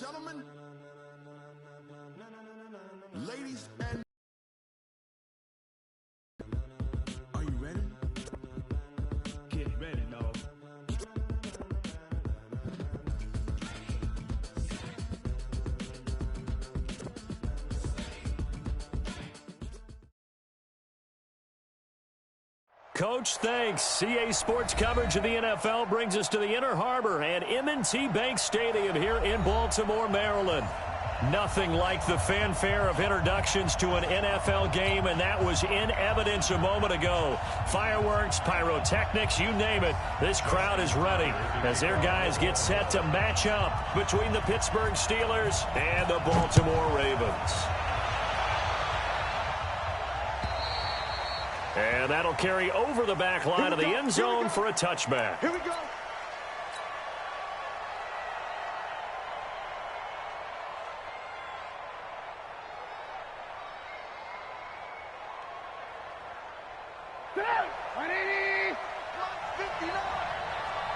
gentlemen, ladies and... Are you ready? Get ready, dog. Coach, thanks. CA Sports coverage of the NFL brings us to the Inner Harbor and M&T Bank Stadium here in Baltimore, Maryland. Nothing like the fanfare of introductions to an NFL game, and that was in evidence a moment ago. Fireworks, pyrotechnics, you name it. This crowd is ready as their guys get set to match up between the Pittsburgh Steelers and the Baltimore Ravens. And that'll carry over the back line of the end zone for a touchback. Here we go.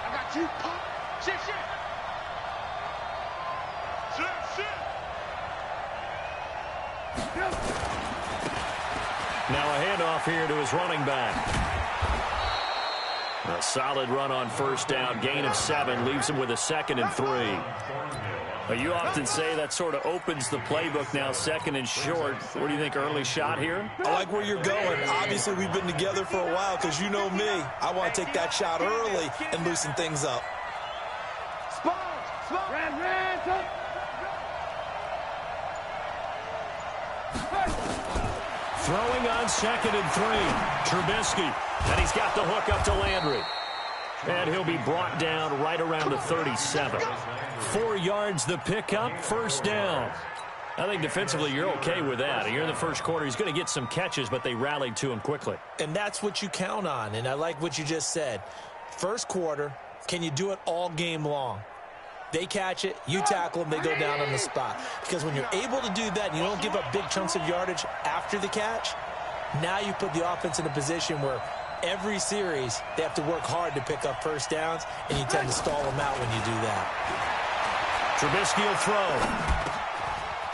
I got you. Shit. Now a handoff here to his running back. A solid run on first down. Gain of 7 leaves him with a 2nd and 3. You often say that sort of opens the playbook now, 2nd and short. What do you think, early shot here? I like where you're going. Obviously, we've been together for a while because you know me. I want to take that shot early and loosen things up. Throwing on 2nd and 3. Trubisky. And he's got the hook up to Landry. And he'll be brought down right around the 37. 4 yards the pickup, first down. I think defensively you're okay with that. Here in the first quarter, he's going to get some catches, but they rallied to him quickly. And that's what you count on, and I like what you just said. First quarter, can you do it all game long? They catch it, you tackle them, they go down on the spot. Because when you're able to do that and you don't give up big chunks of yardage after the catch, now you put the offense in a position where every series they have to work hard to pick up first downs, and you tend to stall them out when you do that. Trubisky will throw.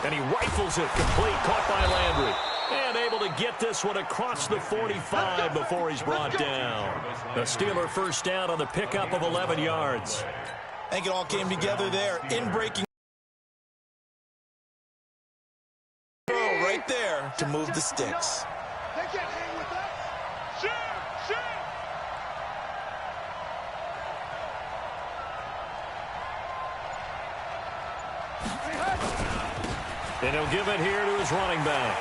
And he rifles it complete, caught by Landry. And able to get this one across the 45 before he's brought down. The Steeler first down on the pickup of 11 yards. I think it all came together there in breaking. Right there to move the sticks. They can't hang with us. Shoot. And he'll give it here to his running back.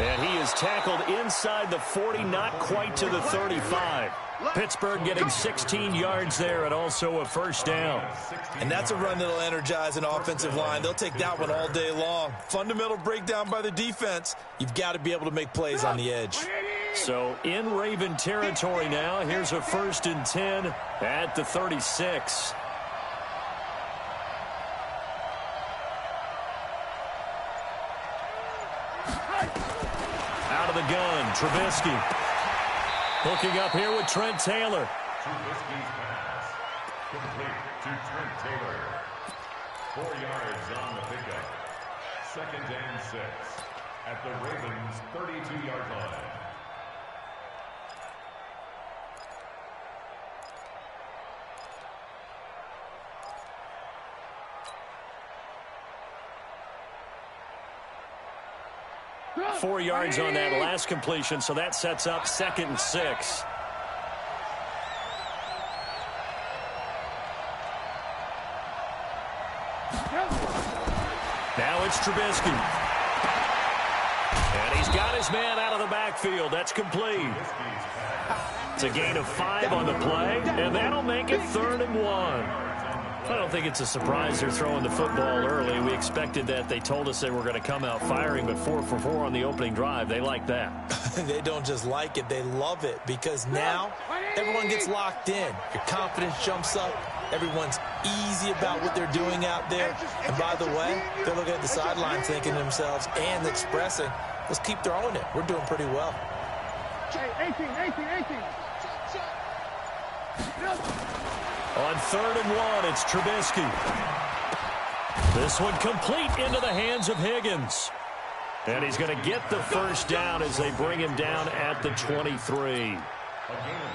And he is tackled inside the 40, not quite to the 35. Pittsburgh getting 16 yards there and also a first down. And that's a run that'll energize an offensive line. They'll take that one all day long. Fundamental breakdown by the defense. You've got to be able to make plays on the edge. So in Raven territory now. Here's a 1st and 10 at the 36. Out of the gun, Trubisky. Looking up here with Trent Taylor. Trubisky's pass. Complete to Trent Taylor. 4 yards on the pickup. 2nd and 6 at the Ravens' 32-yard line. Four yards on that last completion, so that sets up 2nd and 6. Now it's Trubisky. And he's got his man out of the backfield. That's complete. It's a gain of 5 on the play, and that'll make it 3rd and 1. I don't think it's a surprise they're throwing the football early. We expected that. They told us they were going to come out firing, but 4 for 4 on the opening drive. They like that. They don't just like it, they love it, because now everyone gets locked in. Your confidence jumps up. Everyone's easy about what they're doing out there. And by the way, they're looking at the sideline thinking to themselves and expressing, let's keep throwing it. We're doing pretty well. 18. On 3rd and 1, it's Trubisky. This one complete into the hands of Higgins. And he's going to get the first down as they bring him down at the 23.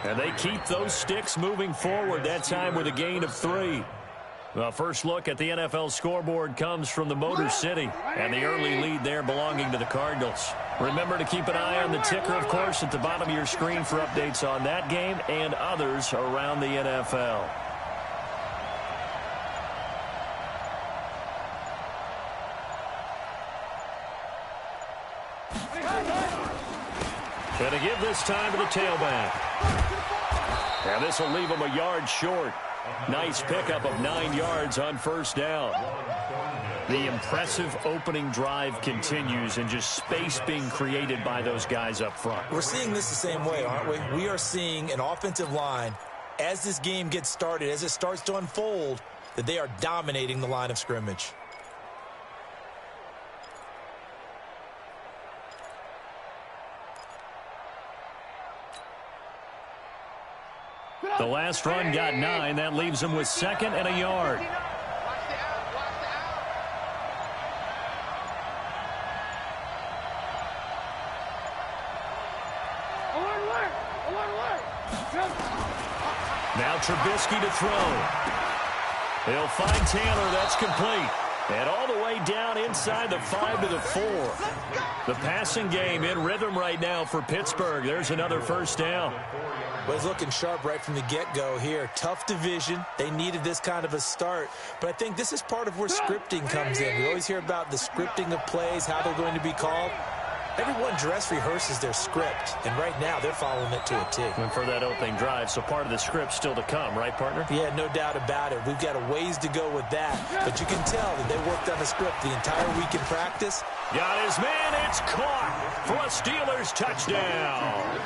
And they keep those sticks moving forward, that time with a gain of 3. The first look at the NFL scoreboard comes from the Motor City, and the early lead there belonging to the Cardinals. Remember to keep an eye on the ticker, of course, at the bottom of your screen for updates on that game and others around the NFL. Going to give this time to the tailback. And this will leave him a yard short. Nice pickup of 9 yards on first down. The impressive opening drive continues, and just space being created by those guys up front. We're seeing this the same way, aren't we? We are seeing an offensive line, as this game gets started, as it starts to unfold, that they are dominating the line of scrimmage. The last run got 9. That leaves him with 2nd and a yard. Now Trubisky to throw. He'll find Taylor. That's complete. And all the way down inside the 5 to the 4. The passing game in rhythm right now for Pittsburgh. There's another first down. Well, he's looking sharp right from the get-go here. Tough division. They needed this kind of a start. But I think this is part of where scripting comes in. We always hear about the scripting of plays, how they're going to be called. Everyone dress rehearses their script, and right now they're following it to a T. And for that opening drive, so part of the script still to come, right, partner? Yeah, no doubt about it. We've got a ways to go with that, but you can tell that they worked on the script the entire week in practice. Got his man. It's caught for a Steelers touchdown.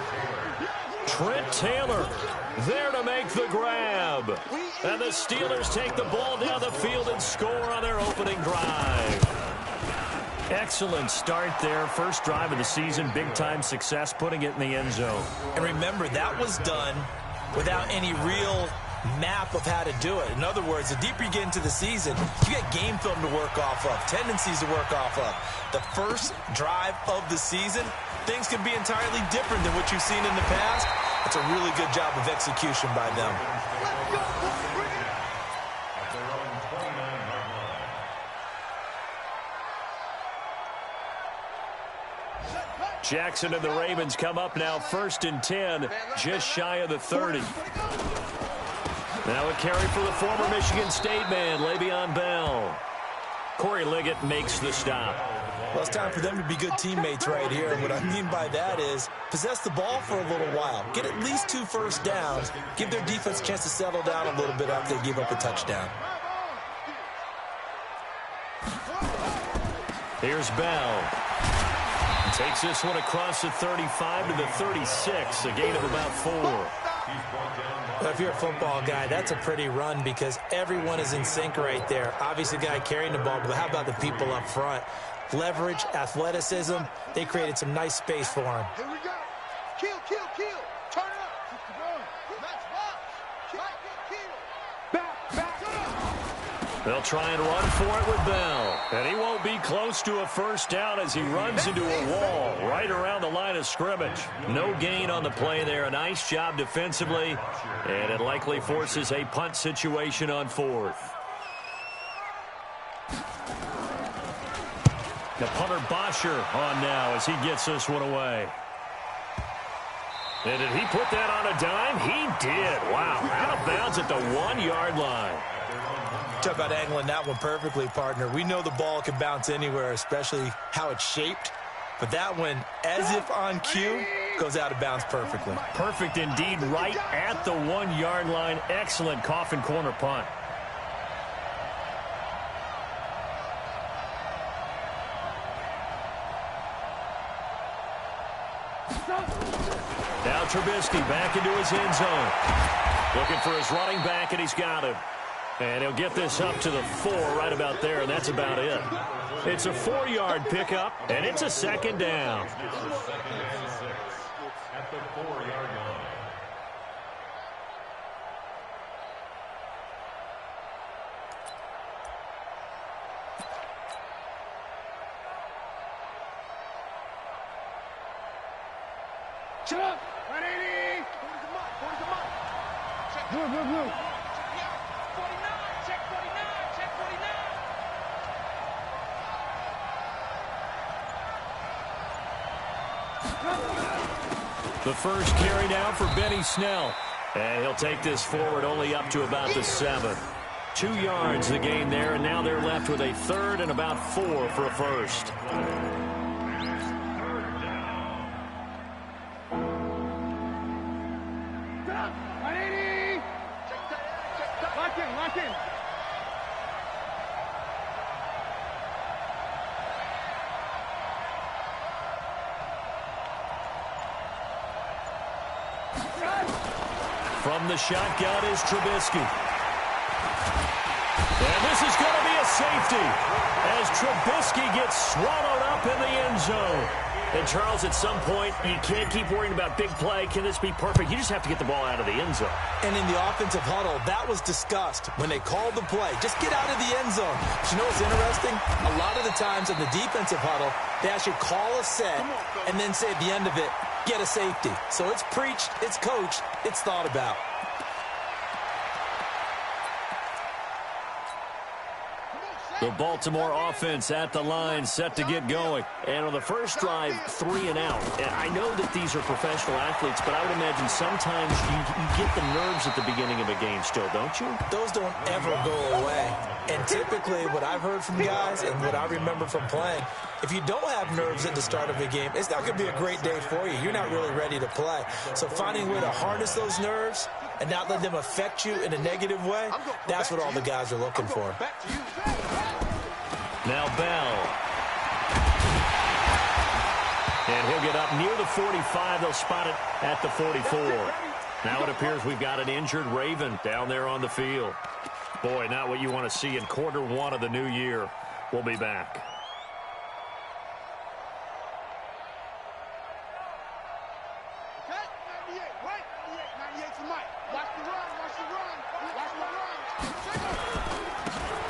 Trent Taylor there to make the grab. And the Steelers take the ball down the field and score on their opening drive. Excellent start there. First drive of the season. Big-time success, putting it in the end zone. And remember, that was done without any real map of how to do it. In other words, the deeper you get into the season, you get game film to work off of, tendencies to work off of. The first drive of the season, things can be entirely different than what you've seen in the past. It's a really good job of execution by them. Jackson and the Ravens come up now 1st and 10, just shy of the 30. Now a carry for the former Michigan State man, Le'Veon Bell. Corey Liggett makes the stop. Well, it's time for them to be good teammates right here. And what I mean by that is possess the ball for a little while. Get at least 2 first downs. Give their defense a chance to settle down a little bit after they give up a touchdown. Here's Bell. Takes this one across the 35 to the 36, a gain of about 4. Well, if you're a football guy, that's a pretty run because everyone is in sync right there. Obviously, the guy carrying the ball, but how about the people up front? Leverage, athleticism, they created some nice space for him. Here we go. Kill, kill, kill. Turn up. Keep going. Match box. Kill, kill, kill. Back, back up. They'll try and run for it with Bell. And he won't be close to a first down as he runs into a wall right around the line of scrimmage. No gain on the play there. A nice job defensively. And it likely forces a punt situation on 4th. The punter Bosher on now as he gets this one away. And did he put that on a dime? He did. Wow. Out of bounds at the 1-yard line. Talk about angling that one perfectly, partner. We know the ball can bounce anywhere, especially how it's shaped. But that one, as if on cue, goes out of bounds perfectly. Perfect indeed, right at the 1-yard line. Excellent coffin corner punt. Now Trubisky back into his end zone. Looking for his running back, and he's got him. And he'll get this up to the 4 right about there, and that's about it. It's a 4-yard pickup, and it's a 2nd down. At the 4-yard line. Shut up. 180. 40's a mark. Check. Blue. 49. Check 49. Check 49. The first carry now for Benny Snell. And he'll take this forward only up to about the 7. 2 yards the gain there, and now they're left with a 3rd and about 4 for a first. Lock in. From the shotgun is Trubisky. And this is going to be a safety as Trubisky gets swallowed up in the end zone. And, Charles, at some point, you can't keep worrying about big play. Can this be perfect? You just have to get the ball out of the end zone. And in the offensive huddle, that was discussed when they called the play. Just get out of the end zone. But you know what's interesting? A lot of the times in the defensive huddle, they actually call a set and then say at the end of it, get a safety. So it's preached, it's coached, it's thought about. The Baltimore offense at the line, set to get going. And on the first drive, 3 and out. And I know that these are professional athletes, but I would imagine sometimes you get the nerves at the beginning of a game still, don't you? Those don't ever go away. And typically, what I've heard from guys and what I remember from playing, if you don't have nerves at the start of a game, it's not going to be a great day for you. You're not really ready to play. So finding a way to harness those nerves and not let them affect you in a negative way, that's what all the guys are looking for. Now Bell. And he'll get up near the 45. They'll spot it at the 44. Now it appears we've got an injured Raven down there on the field. Boy, not what you want to see in quarter 1 of the new year. We'll be back. Okay, 98, right? 98 to Mike. Watch the run.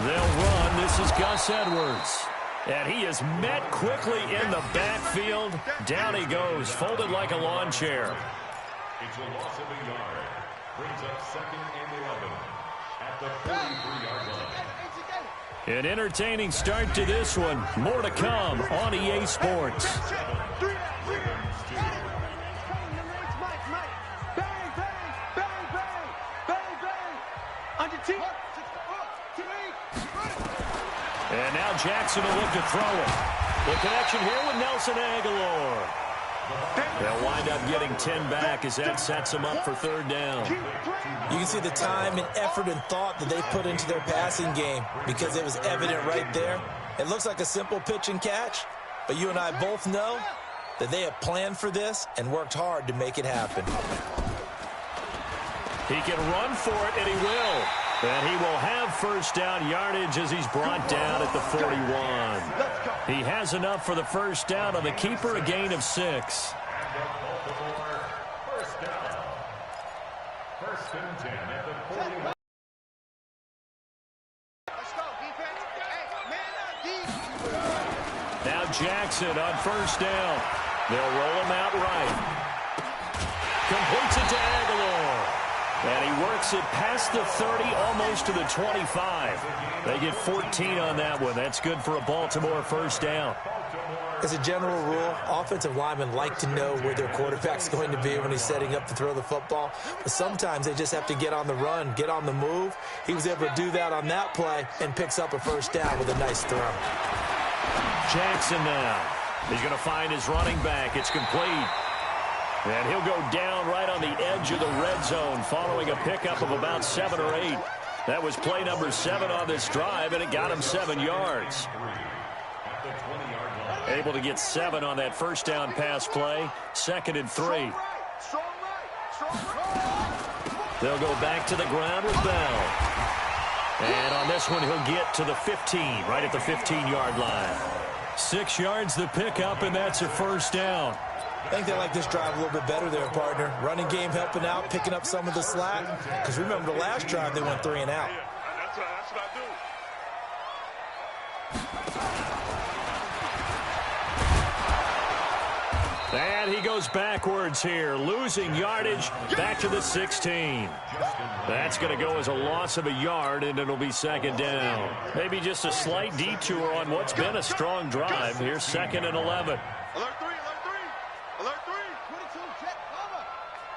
They'll run. This is Gus Edwards. And he is met quickly in the backfield. Down he goes, folded like a lawn chair. It's a loss of a yard. Brings up 2nd and 11 at the 43-yard line. An entertaining start to this one. More to come on EA Sports. And now Jackson will look to throw it. The connection here with Nelson Aguilar. They'll wind up getting 10 back as that sets them up for 3rd down. You can see the time and effort and thought that they put into their passing game because it was evident right there. It looks like a simple pitch and catch, but you and I both know that they have planned for this and worked hard to make it happen. He can run for it, and he will. And he will have 1st down yardage as he's brought down at the 41. He has enough for the 1st down on the keeper, a gain of 6. And the Baltimore 1st down. 1st and 10 at the 41. Let's go, defense. Hey, man up, D. Now Jackson on 1st down. They'll roll him out right. Completes it to Aguilar. And he works it past the 30, almost to the 25. They get 14 on that one. That's good for a Baltimore 1st down. As a general rule, offensive linemen like to know where their quarterback's going to be when he's setting up to throw the football. But sometimes they just have to get on the run, get on the move. He was able to do that on that play and picks up a 1st down with a nice throw. Jackson now. He's going to find his running back. It's complete. And he'll go down right on the edge of the red zone following a pickup of about 7 or 8. That was play number 7 on this drive, and it got him 7 yards. Able to get 7 on that 1st down pass play. 2nd and 3. They'll go back to the ground with Bell. And on this one, he'll get to the 15, right at the 15-yard line. 6 yards the pickup, and that's a 1st down. I think they like this drive a little bit better there, partner. Running game helping out, picking up some of the slack. Because remember, the last drive, they went 3 and out. That's what I do. And he goes goes backwards here, losing yardage back to the 16. That's going to go as a loss of a yard, and it'll be second down. Maybe just a slight detour on what's been a strong drive. Here's 2nd and 11. Alert 3, alert 3, alert 3. 22, jet, cover.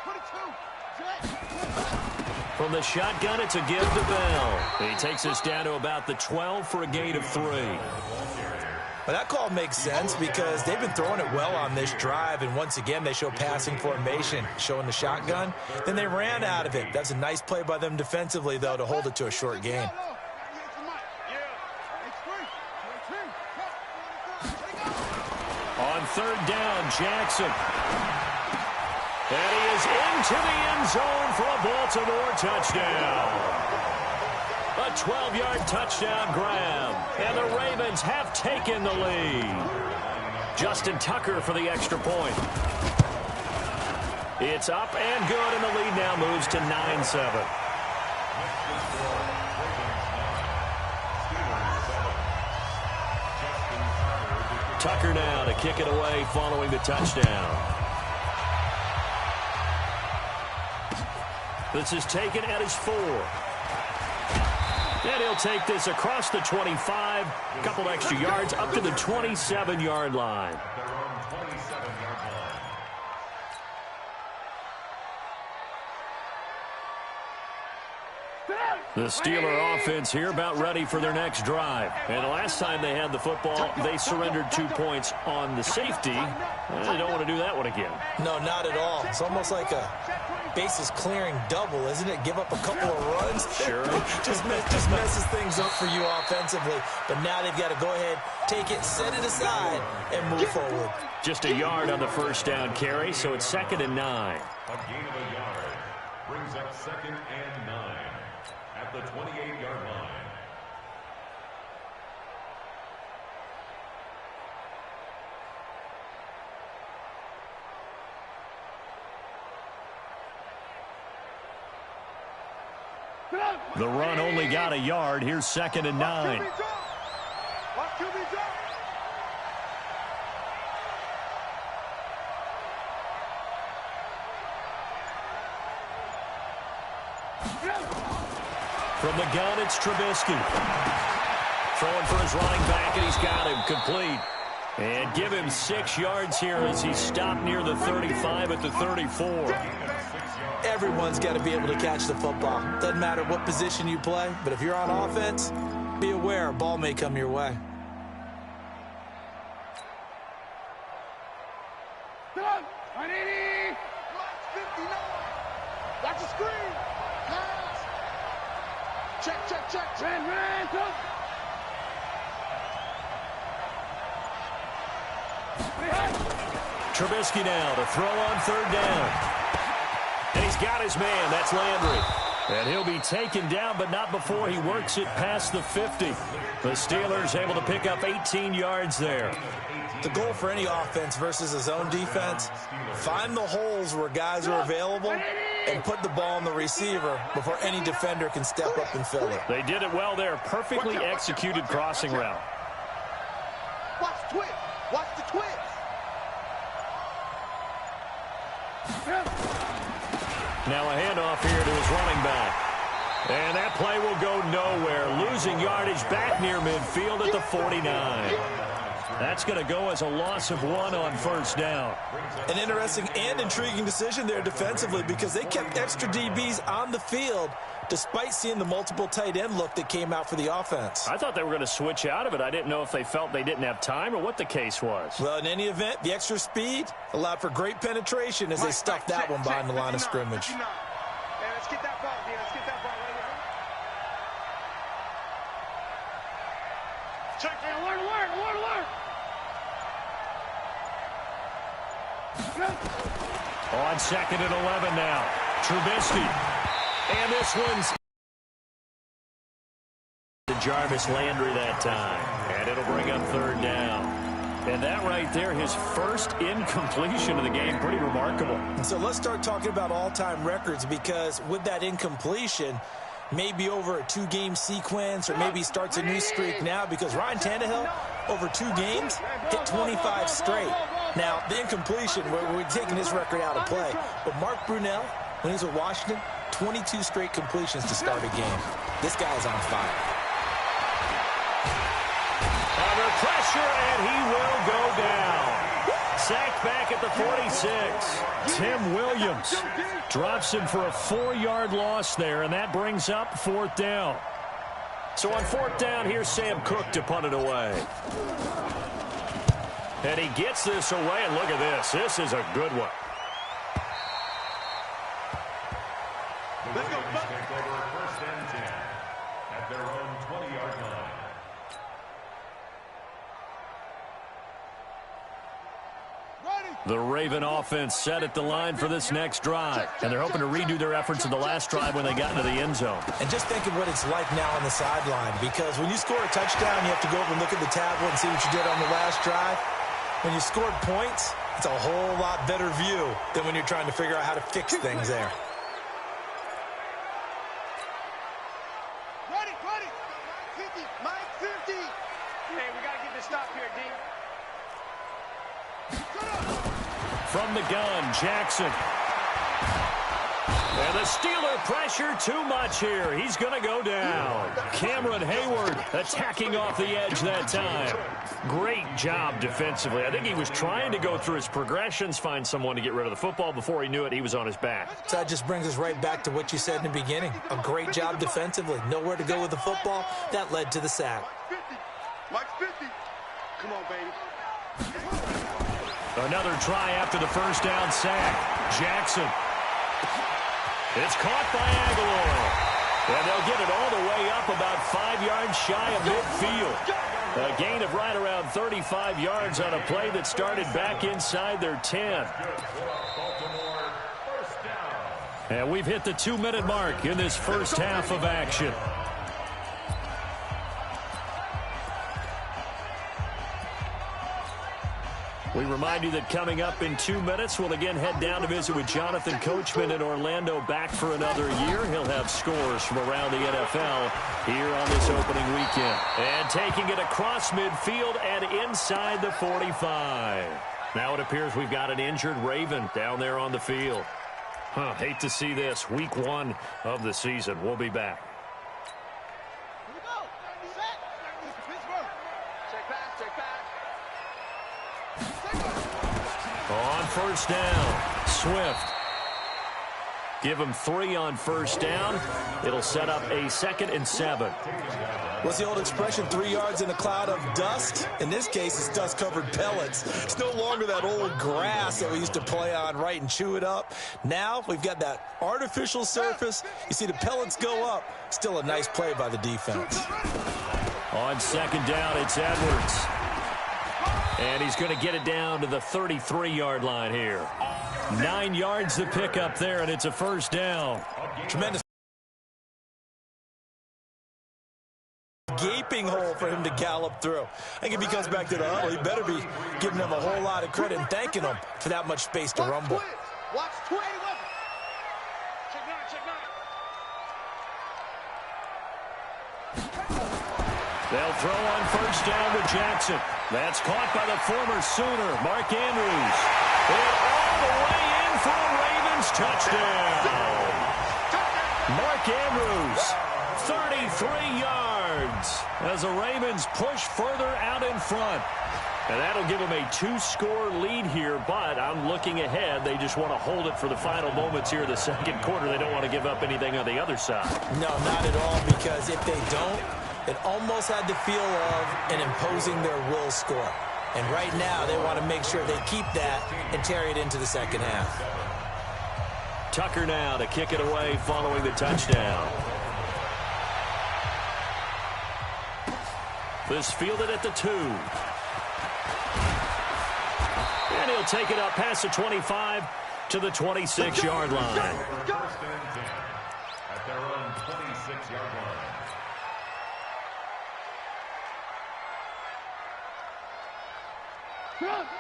22, jet. From the shotgun, it's a give to Bell. He takes us down to about the 12 for a gain of 3. Well, that call makes sense because they've been throwing it well on this drive, and once again, they show passing formation, showing the shotgun. Then they ran out of it. That's a nice play by them defensively, though, to hold it to a short gain. On 3rd down, Jackson. And he is into the end zone for a Baltimore touchdown. A 12-yard touchdown grab. And the Ravens have taken the lead. Justin Tucker for the extra point. It's up and good, and the lead now moves to 9-7. Tucker now to kick it away following the touchdown. This is taken at his 4. And he'll take this across the 25, a couple extra yards, up to the 27-yard line. The Steeler offense here about ready for their next drive. And the last time they had the football, they surrendered 2 points on the safety. They don't want to do that one again. No, not at all. It's almost like a bases clearing double, isn't it? Give up a couple of runs. Sure. just messes things up for you offensively. But now they've got to go ahead, take it, set it aside, and move forward. Just a yard on the first down carry, so it's 2nd and 9. A gain of a yard brings up 2nd and 9 at the 28-yard line. The run only got a yard. Here's 2nd and 9. Watch QB drop. From the gun, it's Trubisky. Throwing for his running back, and he's got him complete. And give him 6 yards here as he stopped near the 35 at the 34. Everyone's got to be able to catch the football. Doesn't matter what position you play, but if you're on offense, be aware a ball may come your way. Watch 59. Watch the screen. Pass. Check. Ran. Go. Trubisky now to throw on 3rd down. And he's got his man. That's Landry. And he'll be taken down, but not before he works it past the 50. The Steelers able to pick up 18 yards there. The goal for any offense versus a zone defense, find the holes where guys are available and put the ball on the receiver before any defender can step up and fill it. They did it well there. Perfectly executed crossing route. Watch the twist. Watch the twist. Now a handoff here to his running back. And that play will go nowhere. Losing yardage back near midfield at the 49. That's going to go as a loss of 1 on 1st down. An interesting and intriguing decision there defensively because they kept extra DBs on the field despite seeing the multiple tight end look that came out for the offense. I thought they were going to switch out of it. I didn't know if they felt they didn't have time or what the case was. Well, in any event, the extra speed allowed for great penetration as they stuffed that one behind the line of scrimmage. Hey, let's get that ball here. Let's get that ball right here. Check. Hey, alert. On 2nd and 11 now. Trubisky. And this one's to Jarvis Landry that time. And it'll bring up 3rd down. And that right there, his first incompletion of the game, pretty remarkable. So let's start talking about all-time records because with that incompletion, maybe over a 2-game sequence or maybe starts a new streak now because Ryan Tannehill, over 2 games, hit 25 straight. Now, the incompletion, we're taking this record out of play. But Mark Brunell, when he's with Washington, 22 straight completions to start a game. This guy's on fire. Under pressure, and he will go down. Sacked back at the 46. Tim Williams drops him for a 4-yard loss there, and that brings up 4th down. So on 4th down, here's Sam Cook to punt it away. And he gets this away, and look at this. This is a good one. The Ravens take over 1st and 10 at their own 20-yard line. The Raven offense set at the line for this next drive, and they're hoping to redo their efforts in the last drive when they got into the end zone. And just think of what it's like now on the sideline, because when you score a touchdown, you have to go over and look at the tablet and see what you did on the last drive. When you scored points, it's a whole lot better view than when you're trying to figure out how to fix things there. Ready, 50, Mike 50. Hey, we got to get this stop here, D. From the gun, Jackson. And the Steeler pressure too much here. He's going to go down. Cameron Hayward attacking off the edge that time. Great job defensively. I think he was trying to go through his progressions, find someone to get rid of the football. Before he knew it, he was on his back. So that just brings us right back to what you said in the beginning. A great job defensively. Nowhere to go with the football. That led to the sack. Mike 50. Come on, baby. Another try after the first down sack. Jackson. It's caught by Aguilar. And they'll get it all the way up about 5 yards shy of midfield. A gain of right around 35 yards on a play that started back inside their 10. And we've hit the 2-minute mark in this first half of action. We remind you that coming up in 2 minutes, we'll again head down to visit with Jonathan Coachman in Orlando, back for another year. He'll have scores from around the NFL here on this opening weekend. And taking it across midfield and inside the 45. Now it appears we've got an injured Raven down there on the field. Hate to see this. Week 1 of the season. We'll be back. Here we go. Set. Pittsburgh. Check back, check back. On first down, Swift. Give him 3 on first down. It'll set up a 2nd and 7. What's the old expression, 3 yards in a cloud of dust? In this case, it's dust-covered pellets. It's no longer that old grass that we used to play on, right, and chew it up. Now we've got that artificial surface. You see the pellets go up. Still a nice play by the defense. On 2nd down, it's Edwards. And he's going to get it down to the 33-yard line here. 9 yards to pick up there, and it's a first down. Tremendous gaping hole for him to gallop through. I think if he comes back to the huddle, he better be giving them a whole lot of credit and thanking them for that much space to rumble. Watch 20 weapons. Check 9, check 9. They'll throw on first down to Jackson. That's caught by the former Sooner, Mark Andrews. And all the way in for a Ravens touchdown. Mark Andrews, 33 yards as the Ravens push further out in front. And that'll give them a 2-score lead here, but I'm looking ahead. They just want to hold it for the final moments here of the second quarter. They don't want to give up anything on the other side. No, not at all, because if they don't, it almost had the feel of an imposing their will score. And right now, they want to make sure they keep that and carry it into the second half. Tucker now to kick it away following the touchdown. This fielded at the 2. And he'll take it up past the 25 to the 26-yard line. First and 10 at their own 26-yard line.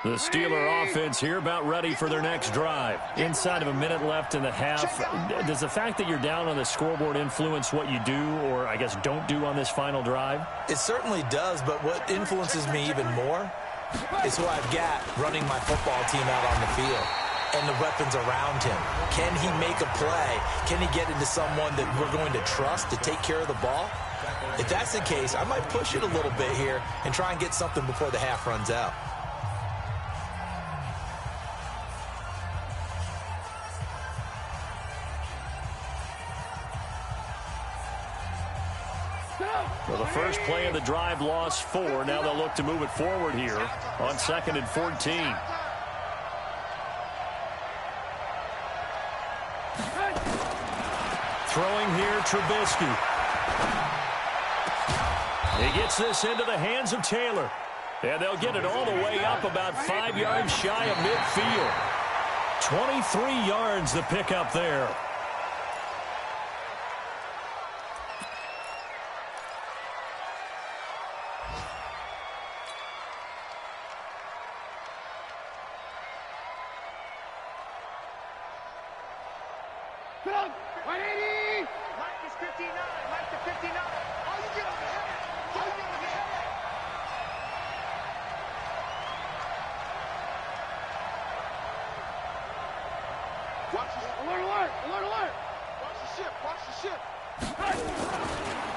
The Steeler offense here about ready for their next drive. Inside of a minute left in the half. Does the fact that you're down on the scoreboard influence what you do, or I guess don't do on this final drive? It certainly does, but what influences me even more is who I've got running my football team out on the field and the weapons around him. Can he make a play? Can he get into someone that we're going to trust to take care of the ball? If that's the case, I might push it a little bit here and try and get something before the half runs out. Well, the first play of the drive lost 4. Now they'll look to move it forward here on 2nd and 14. Throwing here, Trubisky. He gets this into the hands of Taylor. And they'll get it all the way up about 5 yards shy of midfield. 23 yards the pickup there.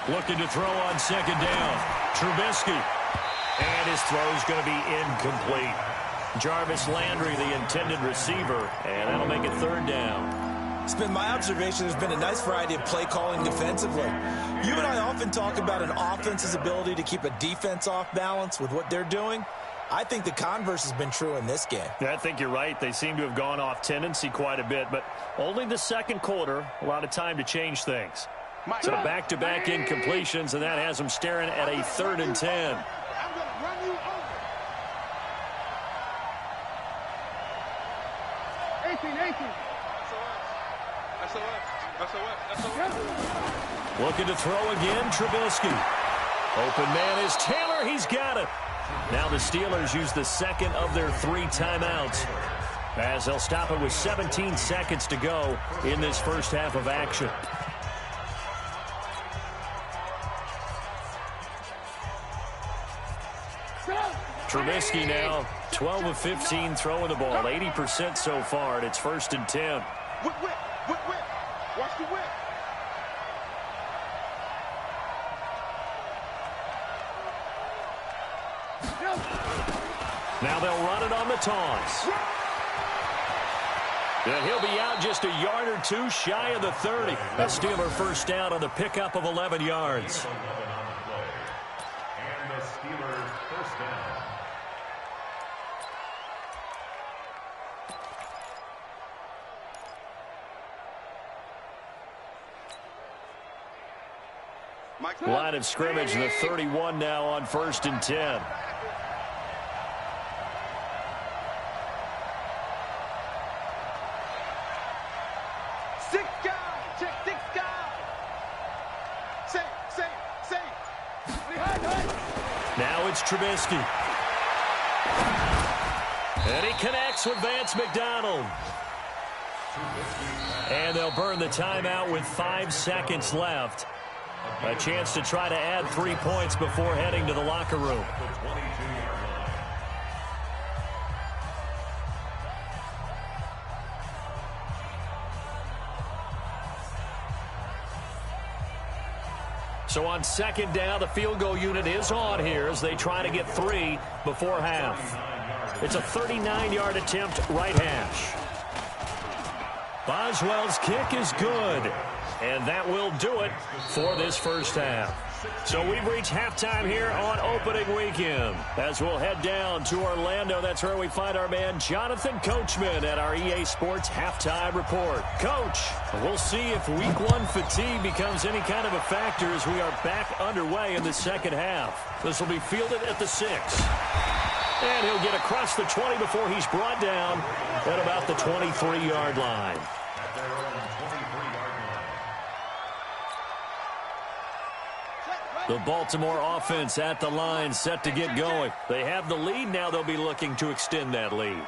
Looking to throw on 2nd down. Trubisky. And his throw's going to be incomplete. Jarvis Landry, the intended receiver, and that'll make it 3rd down. It's been my observation there's been a nice variety of play calling defensively. You and I often talk about an offense's ability to keep a defense off balance with what they're doing. I think the converse has been true in this game. Yeah, I think you're right. They seem to have gone off tendency quite a bit, but only the second quarter, a lot of time to change things. So back-to-back incompletions, and that has them staring at a 3rd and 10. I'm going to run you over. 18. Looking to throw again, Trubisky. Open man is Taylor. He's got it. Now the Steelers use the 2nd of their 3 timeouts, as they'll stop it with 17 seconds to go in this first half of action. Trubisky now 12 of 15 throwing the ball, 80% so far, and it's 1st and 10. Whip. Watch the whip. Now they'll run it on the toss. And he'll be out just a yard or 2 shy of the 30. A Steeler first down on the pickup of 11 yards. And the Steelers first down. Line of scrimmage, the 31 now on 1st and 10. Now it's Trubisky. And he connects with Vance McDonald. And they'll burn the timeout with 5 seconds left. A chance to try to add 3 points before heading to the locker room. So on 2nd down, the field goal unit is on here as they try to get 3 before half. It's a 39-yard attempt, right hash. Boswell's kick is good. And that will do it for this first half. So we've reached halftime here on opening weekend. As we'll head down to Orlando, that's where we find our man Jonathan Coachman at our EA Sports Halftime Report. Coach, we'll see if Week 1 fatigue becomes any kind of a factor as we are back underway in the second half. This will be fielded at the 6. And he'll get across the 20 before he's brought down at about the 23-yard line. The Baltimore offense at the line, set to get going. They have the lead now. They'll be looking to extend that lead.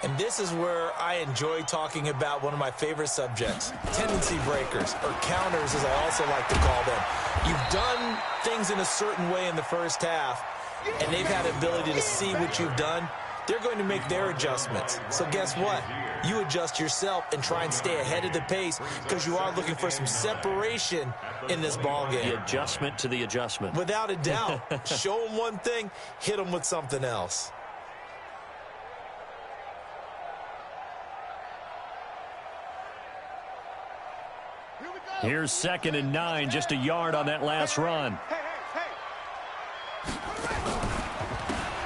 And this is where I enjoy talking about one of my favorite subjects, tendency breakers, or counters as I also like to call them. You've done things in a certain way in the first half, and they've had the ability to see what you've done, they're going to make their adjustments. So guess what? You adjust yourself and try and stay ahead of the pace because you are looking for some separation in this ball game. The adjustment to the adjustment. Without a doubt. Show them one thing, hit them with something else. Here's 2nd and 9, just a yard on that last run.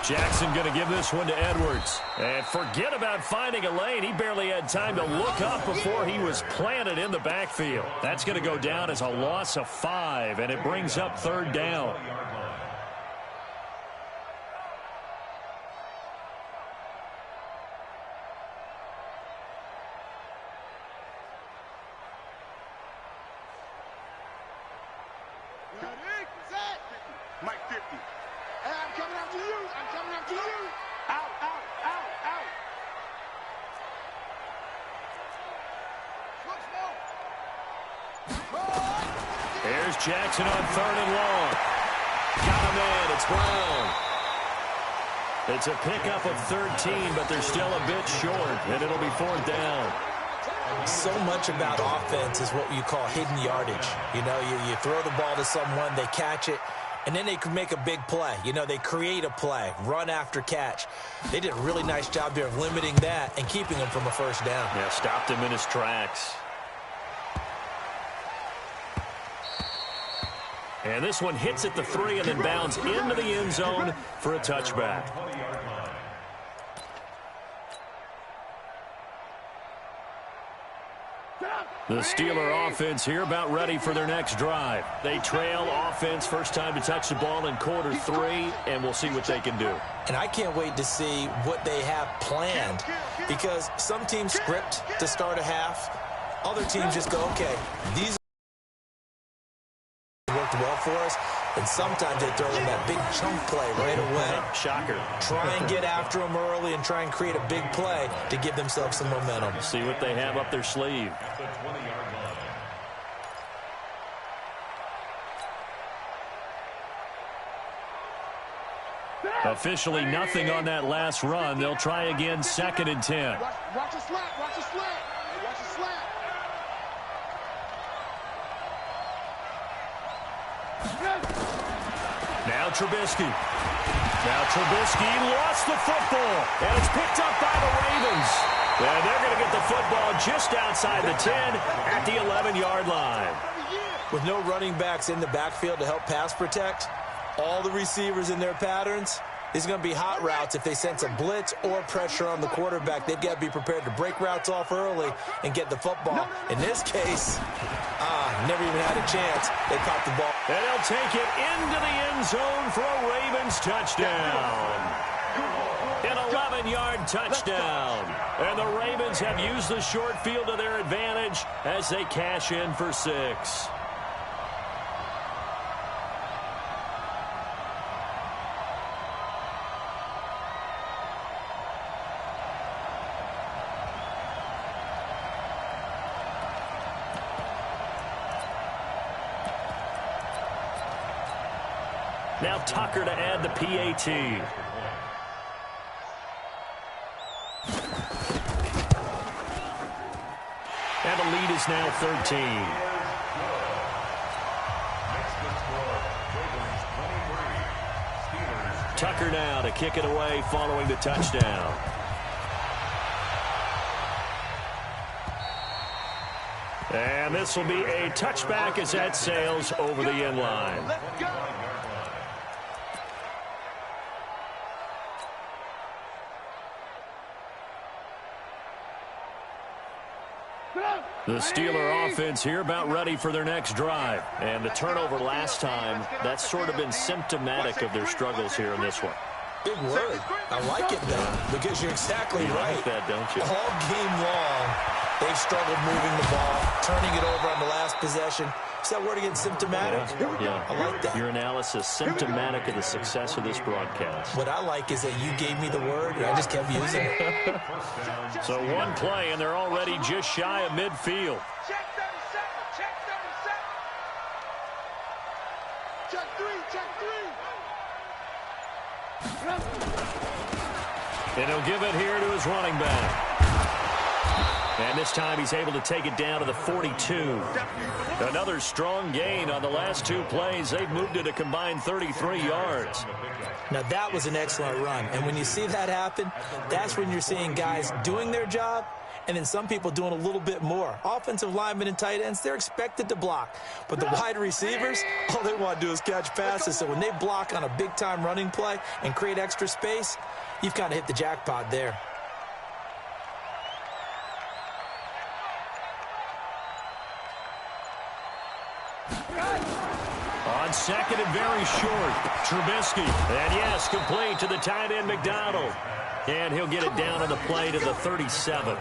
Jackson going to give this one to Edwards. And forget about finding a lane. He barely had time to look up before he was planted in the backfield. That's going to go down as a loss of 5, and it brings up 3rd down. Mike 50. Hey, I'm coming after you. I'm coming after you. Out, out, out, out. Here's Jackson on 3rd and long. Got him in. It's Brown. It's a pickup of 13, but they're still a bit short, and it'll be 4th down. So much about offense is what you call hidden yardage. You know, you throw the ball to someone, they catch it, and then they can make a big play. You know, they create a play, run after catch. They did a really nice job there of limiting that and keeping him from a 1st down. Yeah, stopped him in his tracks. And this one hits at the 3 and then bounds into the end zone for a touchback. The Steeler offense here about ready for their next drive. They trail offense, first time to touch the ball in quarter 3, and we'll see what they can do. And I can't wait to see what they have planned, because some teams script to start a half. Other teams just go, okay, these worked well for us, and sometimes they throw in that big chunk play right away. Shocker. Try and get after them early and try and create a big play to give themselves some momentum. See what they have up their sleeve. Officially nothing on that last run. They'll try again, 2nd and 10. Watch the slap, watch the slap. Watch the slap. Now Trubisky. Now Trubisky lost the football, and it's picked up by the Ravens. And they're going to get the football just outside the 10 at the 11-yard line. With no running backs in the backfield to help pass protect, all the receivers in their patterns, these are going to be hot routes. If they sense a blitz or pressure on the quarterback, they've got to be prepared to break routes off early and get the football. In this case, never even had a chance. They caught the ball. And they'll take it into the end zone for a Ravens touchdown. An 11-yard touchdown. And the Ravens have used the short field to their advantage as they cash in for 6. Now Tucker to add the PAT. And the lead is now 13. Tucker now to kick it away following the touchdown. And this will be a touchback as that sails over the end line. The Steeler offense here about ready for their next drive. And the turnover last time, that's sort of been symptomatic of their struggles here in this one. Big word. I like it, though, because you're exactly right. Like that, don't you? All game long, they've struggled moving the ball, turning it over on the last possession. Is that word again, symptomatic? Yeah. I like that. Your analysis, symptomatic of the success of this broadcast. What I like is that you gave me the word, and I just kept using it. So one play, and they're already just shy of midfield. Check 37, check 37. Check 3, check 3. And he'll give it here to his running back. And this time he's able to take it down to the 42. Another strong gain on the last two plays. They've moved it a combined 33 yards. Now, that was an excellent run. And when you see that happen, that's when you're seeing guys doing their job and then some people doing a little bit more. Offensive linemen and tight ends, they're expected to block. But the wide receivers, all they want to do is catch passes. So when they block on a big-time running play and create extra space, you've kind of hit the jackpot there. On second and very short, Trubisky. And yes, complete to the tight end, McDonald. And he'll get it down on the play to the 37.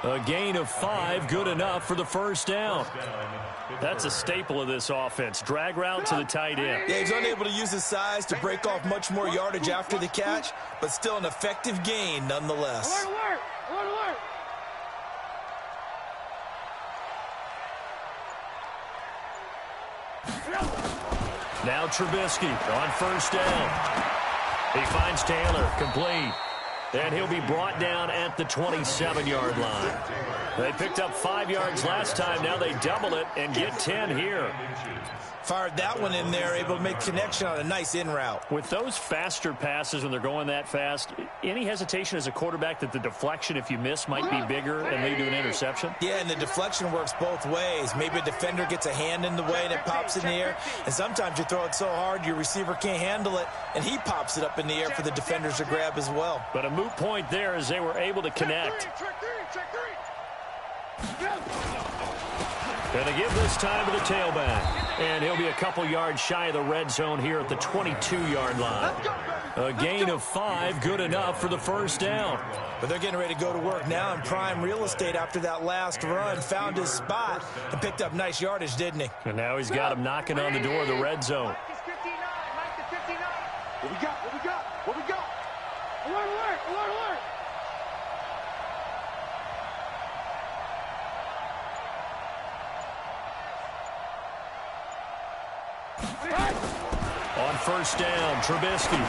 A gain of 5, good enough for the first down. That's a staple of this offense. Drag route to the tight end. Yeah, he's unable to use his size to break off much more yardage after the catch, but still an effective gain nonetheless. Alert, alert! Alert, alert! Now Trubisky on first down. He finds Taylor, complete. And he'll be brought down at the 27-yard line. They picked up 5 yards last time. Now they double it and get 10 here. Fired that one in there, able to make connection on a nice in route. With those faster passes when they're going that fast, any hesitation as a quarterback that the deflection, if you miss, might be bigger and lead to an interception? Yeah, and the deflection works both ways. Maybe a defender gets a hand in the way and it pops in the air. And sometimes you throw it so hard your receiver can't handle it, and he pops it up in the air for the defenders to grab as well. But a moot point there as they were able to connect. Going to give this time to the tailback. And he'll be a couple yards shy of the red zone here at the 22-yard line. A gain of 5, good enough for the first down. But they're getting ready to go to work now in prime real estate after that last run. Found his spot and picked up nice yardage, didn't he? And now he's got him knocking on the door of the red zone. What we got? What we got? What we got? Alert, alert, alert, alert! On first down, Trubisky.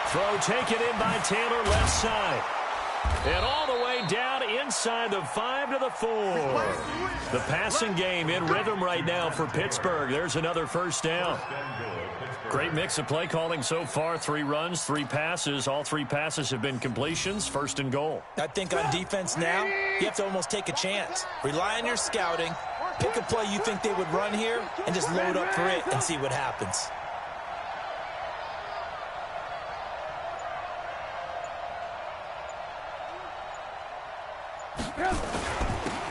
Throw taken in by Taylor, left side. And all the way down inside the 5 to the 4. The passing game in rhythm right now for Pittsburgh. There's another first down. Great mix of play calling so far. 3 runs, 3 passes. All 3 passes have been completions. First and goal. I think on defense now, you have to almost take a chance. Rely on your scouting. Pick a play you think they would run here and just load up for it and see what happens.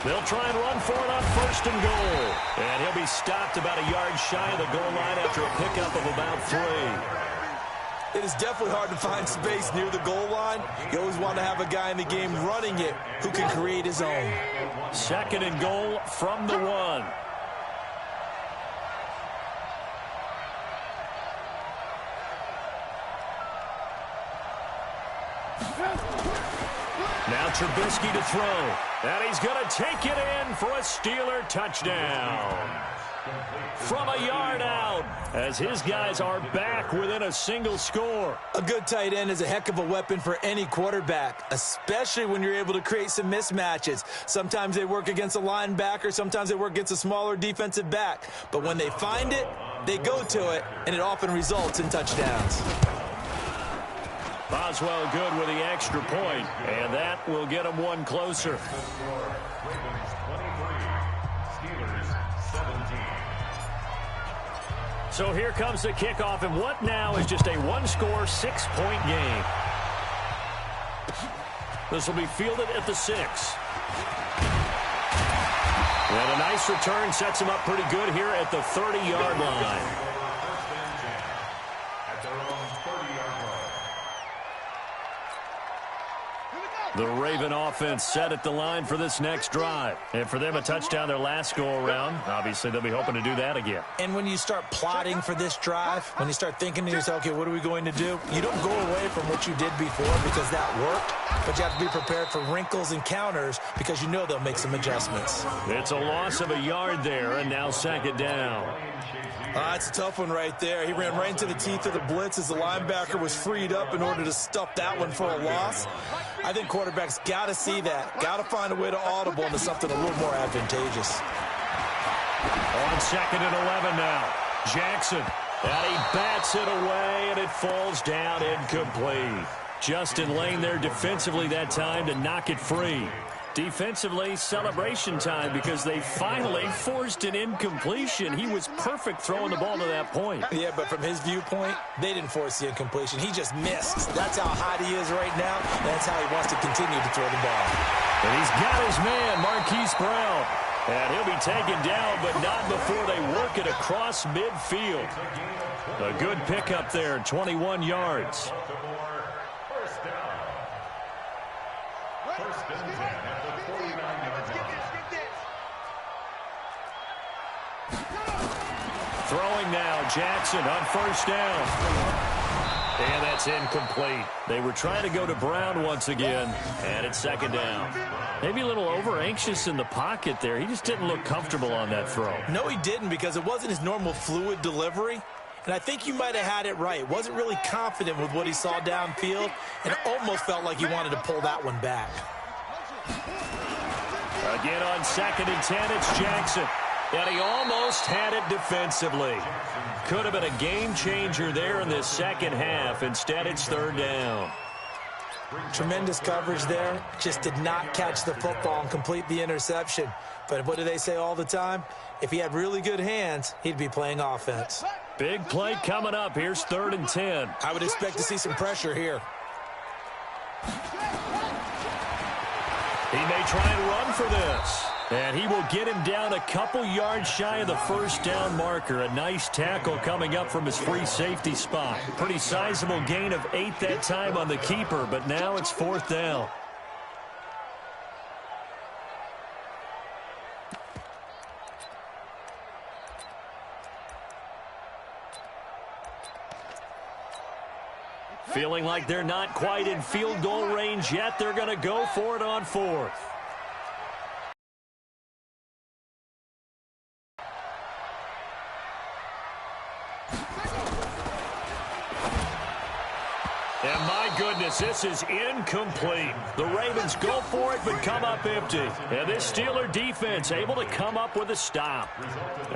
They'll try and run for it on first and goal. And he'll be stopped about a yard shy of the goal line after a pickup of about 3. It is definitely hard to find space near the goal line. You always want to have a guy in the game running it who can create his own. Second and goal from the 1. Now Trubisky to throw. And he's going to take it in for a Steeler touchdown. From a yard out, as his guys are back within a single score. A good tight end is a heck of a weapon for any quarterback, especially when you're able to create some mismatches. Sometimes they work against a linebacker, sometimes they work against a smaller defensive back. But when they find it, they go to it, and it often results in touchdowns. Boswell good with the extra point, and that will get him one closer. Ravens 23, Steelers 17. So here comes the kickoff, and what now is just a one-score, 6-point game. This will be fielded at the 6. And a nice return sets him up pretty good here at the 30-yard line. The Raven offense set at the line for this next drive. And for them, a touchdown their last go-around. Obviously, they'll be hoping to do that again. And when you start plotting for this drive, when you start thinking to yourself, okay, what are we going to do? You don't go away from what you did before because that worked, but you have to be prepared for wrinkles and counters because you know they'll make some adjustments. It's a loss of a yard there, and now second down. That's a tough one right there. He ran right into the teeth of the blitz as the linebacker was freed up in order to stuff that one for a loss. I think quarterbacks got to see that. Got to find a way to audible into something a little more advantageous. On 2nd and 11 now. Jackson. And he bats it away, and it falls down incomplete. Justin Lane there defensively that time to knock it free. Defensively, celebration time because they finally forced an incompletion. He was perfect throwing the ball to that point. Yeah, but from his viewpoint, they didn't force the incompletion. He just missed. That's how hot he is right now. That's how he wants to continue to throw the ball. And he's got his man, Marquise Brown. And he'll be taken down, but not before they work it across midfield. A good pickup there, 21 yards. First and 10 at the 49-yard line. Throwing now, Jackson on first down. And that's incomplete. They were trying to go to Brown once again, and it's 2nd down. Maybe a little over-anxious in the pocket there. He just didn't look comfortable on that throw. No, he didn't, because it wasn't his normal fluid delivery. And I think you might have had it right. Wasn't really confident with what he saw downfield, and almost felt like he wanted to pull that one back. Again on 2nd and 10, it's Jackson. And he almost had it defensively. Could have been a game changer there in this second half. Instead, it's 3rd down. Tremendous coverage there. Just did not catch the football and complete the interception. But what do they say all the time? If he had really good hands, he'd be playing offense. Big play coming up. Here's 3rd and 10. I would expect to see some pressure here. He may try and run for this. And he will get him down a couple yards shy of the first down marker. A nice tackle coming up from his free safety spot. Pretty sizable gain of 8 that time on the keeper, but now it's 4th down. Feeling like they're not quite in field goal range yet. They're going to go for it on 4th. And my goodness, this is incomplete. The Ravens go for it, but come up empty. And this Steeler defense able to come up with a stop.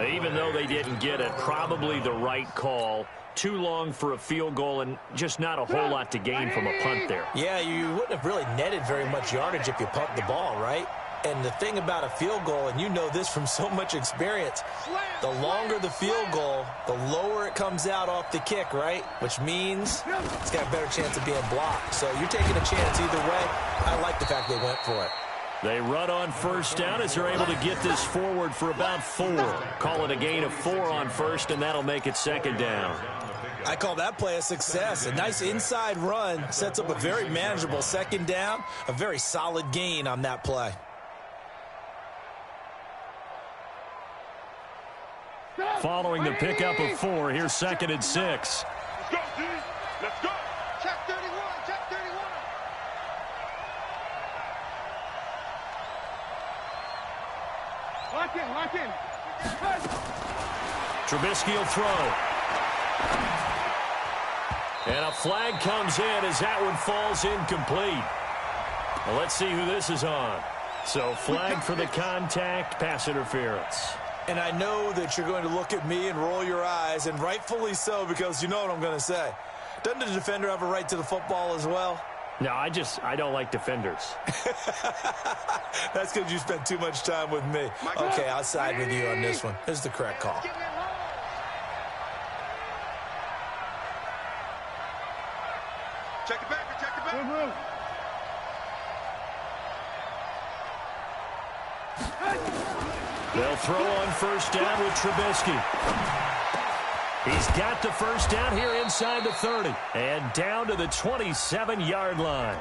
Even though they didn't get it, probably the right call. Too long for a field goal and just not a whole lot to gain from a punt there. Yeah, you wouldn't have really netted very much yardage if you pumped the ball, right? And the thing about a field goal, and you know this from so much experience, the longer the field goal, the lower it comes out off the kick, right? Which means it's got a better chance of being blocked. So you're taking a chance either way. I like the fact they went for it. They run on first down as they're able to get this forward for about 4. Call it a gain of 4 on first, and that'll make it 2nd down. I call that play a success. A nice inside run sets up a very manageable 2nd down, a very solid gain on that play. Following the pickup of 4, here's 2nd and 6. Let's go, D. Let's go. Check 31. Check 31. Lock in. Lock in. Trubisky will throw. And a flag comes in as that one falls incomplete. Well, let's see who this is on. So flag for the contact, pass interference. And I know that you're going to look at me and roll your eyes, and rightfully so, because you know what I'm going to say. Doesn't the defender have a right to the football as well? No, I don't like defenders. That's because you spent too much time with me. Okay, I'll side with you on this one. This is the correct call. Check it back. Check it back. They'll throw on first down with Trubisky. He's got the first down here inside the 30 and down to the 27-yard line.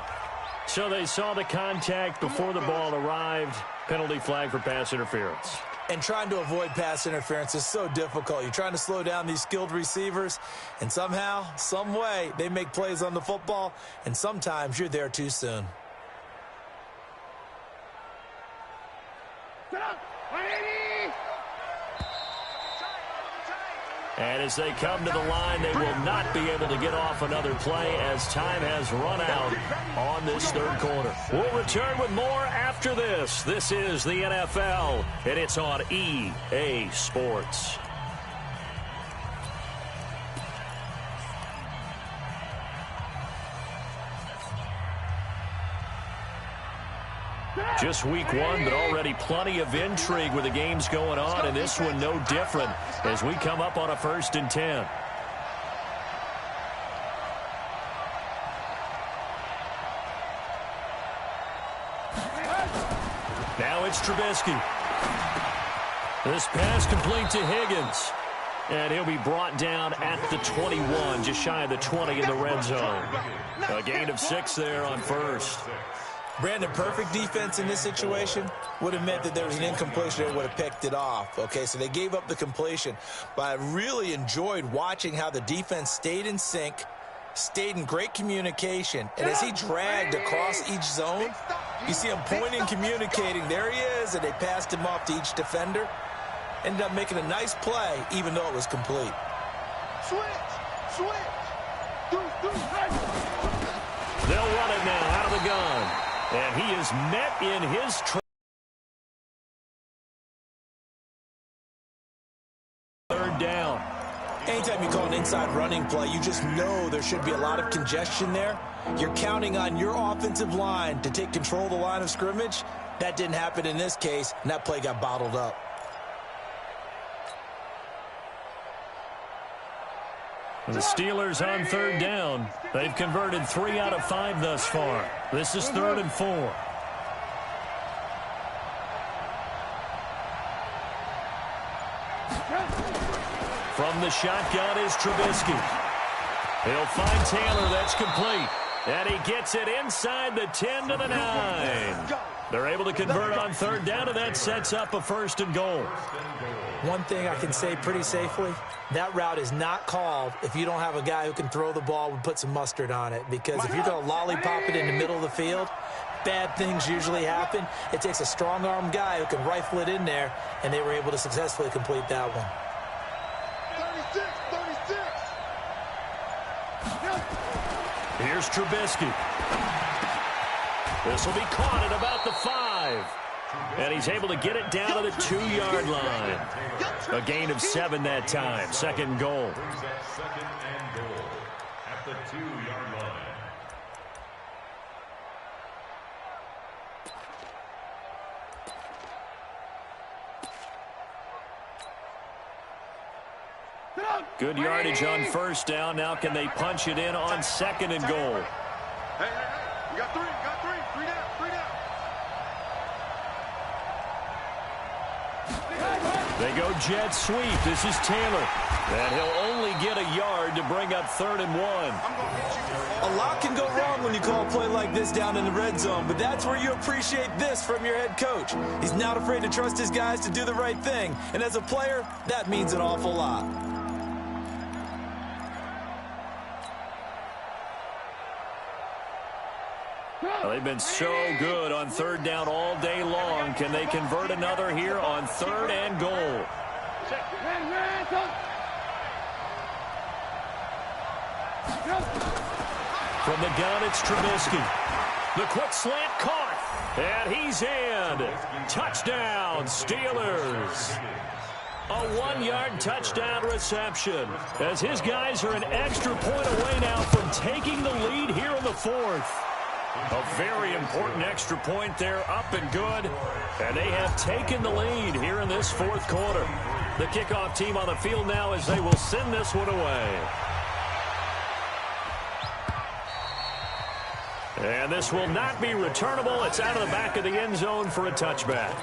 So they saw the contact before the ball arrived. Penalty flag for pass interference. And trying to avoid pass interference is so difficult. You're trying to slow down these skilled receivers, and somehow, some way, they make plays on the football, and sometimes you're there too soon. And as they come to the line, they will not be able to get off another play as time has run out on this third quarter. We'll return with more after this. This is the NFL, and it's on EA Sports. Just week one, but already plenty of intrigue with the games going on, and this one no different as we come up on a 1st and 10. Now it's Trubisky. This pass complete to Higgins. And he'll be brought down at the 21, just shy of the 20 in the red zone. A gain of 6 there on first. Brandon, perfect defense in this situation would have meant that there was an incompletion. They would have picked it off. Okay, so they gave up the completion. But I really enjoyed watching how the defense stayed in sync, stayed in great communication. And as he dragged across each zone, you see him pointing, communicating. There he is, and they passed him off to each defender. Ended up making a nice play, even though it was complete. Switch. They'll run it now out of the gun. And he is met in his third down. Anytime you call an inside running play, you just know there should be a lot of congestion there. You're counting on your offensive line to take control of the line of scrimmage. That didn't happen in this case, and that play got bottled up. The Steelers on third down. They've converted 3 out of 5 thus far. This is 3rd and 4. From the shotgun is Trubisky. He'll find Taylor. That's complete. And he gets it inside the 10 to the 9. They're able to convert on third down, and that sets up a 1st and goal. One thing I can say pretty safely, that route is not called if you don't have a guy who can throw the ball and put some mustard on it. Because if you're going to lollipop it in the middle of the field, bad things usually happen. It takes a strong-arm guy who can rifle it in there, and they were able to successfully complete that one. 36. Here's Trubisky. This will be caught at about the 5. And he's able to get it down to the 2-yard line. A gain of 7 that time. 2nd goal. 2nd and goal at the 2-yard line. Good yardage on first down. Now can they punch it in on 2nd and goal? Hey, you got 3, 3 down. They go jet sweep. This is Taylor. And he'll only get a yard to bring up 3rd and 1. A lot can go wrong when you call a play like this down in the red zone, but that's where you appreciate this from your head coach. He's not afraid to trust his guys to do the right thing, and as a player, that means an awful lot. Well, they've been so good on third down all day long. Can they convert another here on 3rd and goal? From the gun, it's Trubisky. The quick slant caught. And he's in. Touchdown, Steelers. A 1-yard touchdown reception. As his guys are an extra point away now from taking the lead here in the 4th. A very important extra point there, up and good. And they have taken the lead here in this 4th quarter. The kickoff team on the field now as they will send this one away. And this will not be returnable. It's out of the back of the end zone for a touchback.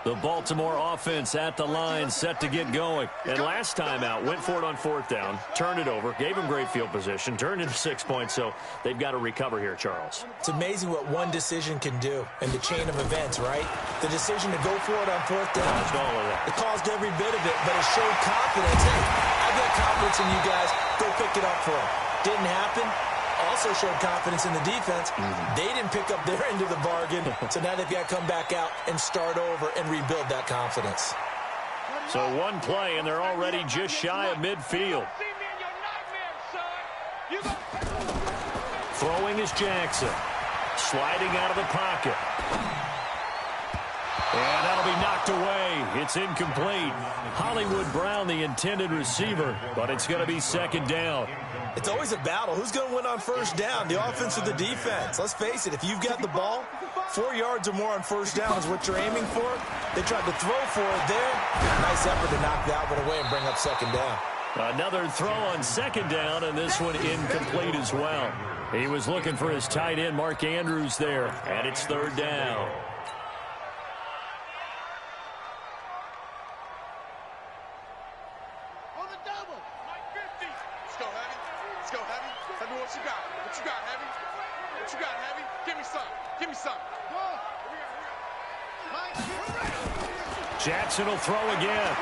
The Baltimore offense at the line, set to get going. And last time out, went for it on 4th down, turned it over, gave them great field position, turned into 6 points, so they've got to recover here, Charles. It's amazing what one decision can do in the chain of events, right? The decision to go for it on 4th down. Caused all of that. It caused every bit of it, but it showed confidence. Hey, I've got confidence in you guys. Go pick it up for them. Didn't happen. also showed confidence in the defense. They didn't pick up their end of the bargain, so now they've got to come back out and start over and rebuild that confidence. So one play, and they're already just shy of midfield. Throwing is Jackson. Sliding out of the pocket. And that'll be knocked away. It's incomplete. Hollywood Brown, the intended receiver, but it's going to be second down. It's always a battle. Who's going to win on first down, the offense or the defense? Let's face it, if you've got the ball, 4 yards or more on first down is what you're aiming for. They tried to throw for it there. Nice effort to knock that one away and bring up second down. Another throw on second down, and this one incomplete as well. He was looking for his tight end, Mark Andrews, there, and it's third down. Jackson will throw again.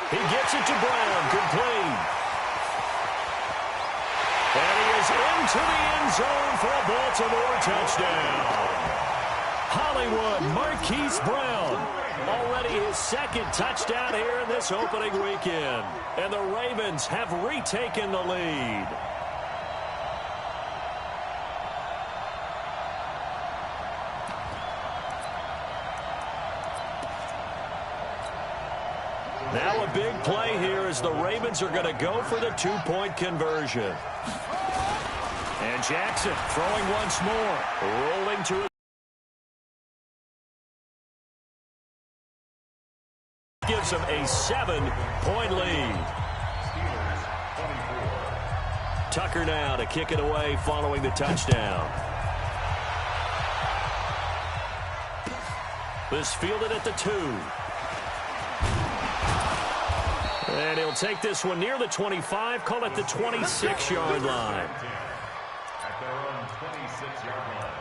He gets it to Brown, complete. And he is into the end zone for a Baltimore touchdown. Hollywood Marquise Brown, already his second touchdown here in this opening weekend. And the Ravens have retaken the lead. Now a big play here as the Ravens are going to go for the two-point conversion. And Jackson throwing once more. Rolling to it. Gives him a 7-point lead. Tucker now to kick it away following the touchdown. This fielded at the 2. And he'll take this one near the 25, call it the 26-yard line. At their own 26-yard line.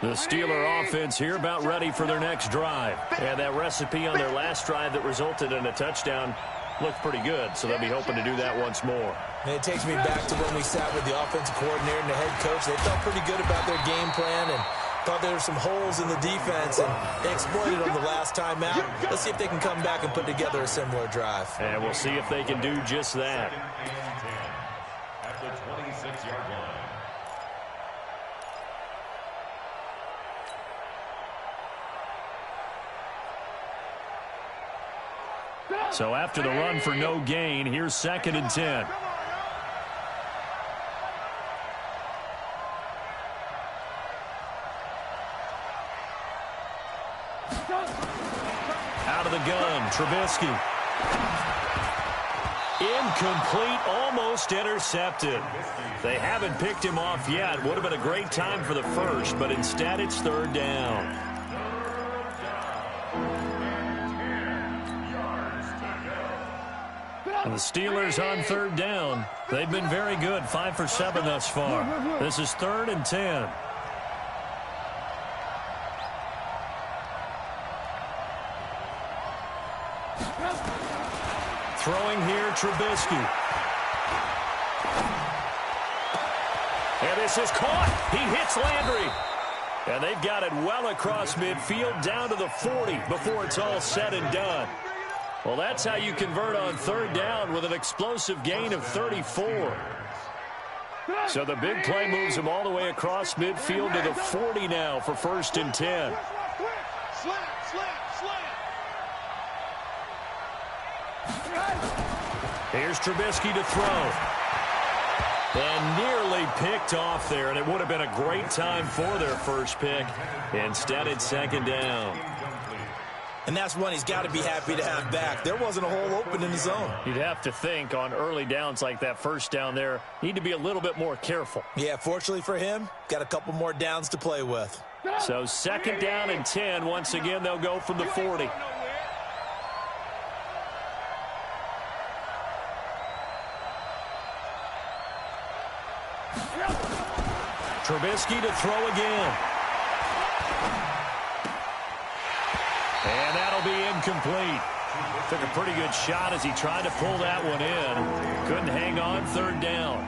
The Steeler offense here about ready for their next drive. And that recipe on their last drive that resulted in a touchdown looked pretty good, so they'll be hoping to do that once more. And it takes me back to when we sat with the offensive coordinator and the head coach. They felt pretty good about their game plan and thought there were some holes in the defense, and they exploited them the last time out. Let's see if they can come back and put together a similar drive. And we'll see if they can do just that. Second and 10 at the 26-yard line. So after the run for no gain, here's second and 10. Out of the gun, Trubisky. Incomplete, almost intercepted. They haven't picked him off yet. Would have been a great time for the first, but instead it's third down. And the Steelers on third down. They've been very good, 5 for 7 thus far. This is third and 10. Throwing here, Trubisky. And this is caught. He hits Landry. And they've got it well across midfield down to the 40 before it's all said and done. Well, that's how you convert on third down with an explosive gain of 34. So the big play moves him all the way across midfield to the 40 now for first and 10. Here's Trubisky to throw. And nearly picked off there, and it would have been a great time for their first pick. Instead, it's second down. And that's one he's got to be happy to have back. There wasn't a hole open in the zone. You'd have to think on early downs like that first down there, need to be a little bit more careful. Yeah, fortunately for him, got a couple more downs to play with. So second down and 10. Once again, they'll go from the 40. Trubisky to throw again. And that'll be incomplete. Took a pretty good shot as he tried to pull that one in. Couldn't hang on, third down.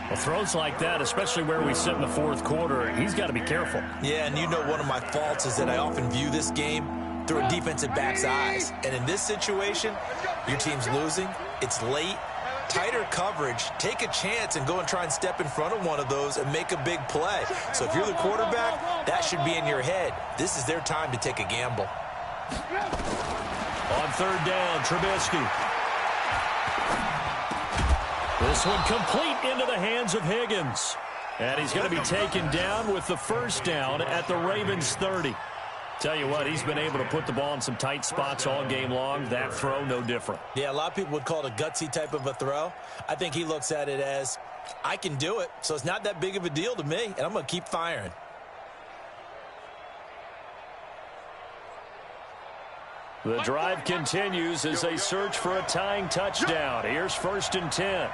Well, throws like that, especially where we sit in the fourth quarter, he's got to be careful. Yeah, and you know one of my faults is that I often view this game through a defensive back's eyes. And in this situation, your team's losing, it's late, tighter coverage, take a chance and go and try and step in front of one of those and make a big play. So if you're the quarterback, that should be in your head. This is their time to take a gamble. On third down, Trubisky. This one complete into the hands of Higgins. And he's going to be taken down with the first down at the Ravens 30. Tell you what, he's been able to put the ball in some tight spots all game long. That throw, no different. Yeah, a lot of people would call it a gutsy type of a throw. I think he looks at it as, I can do it, so it's not that big of a deal to me, and I'm going to keep firing. The drive continues as they search for a tying touchdown. Here's 1st and 10.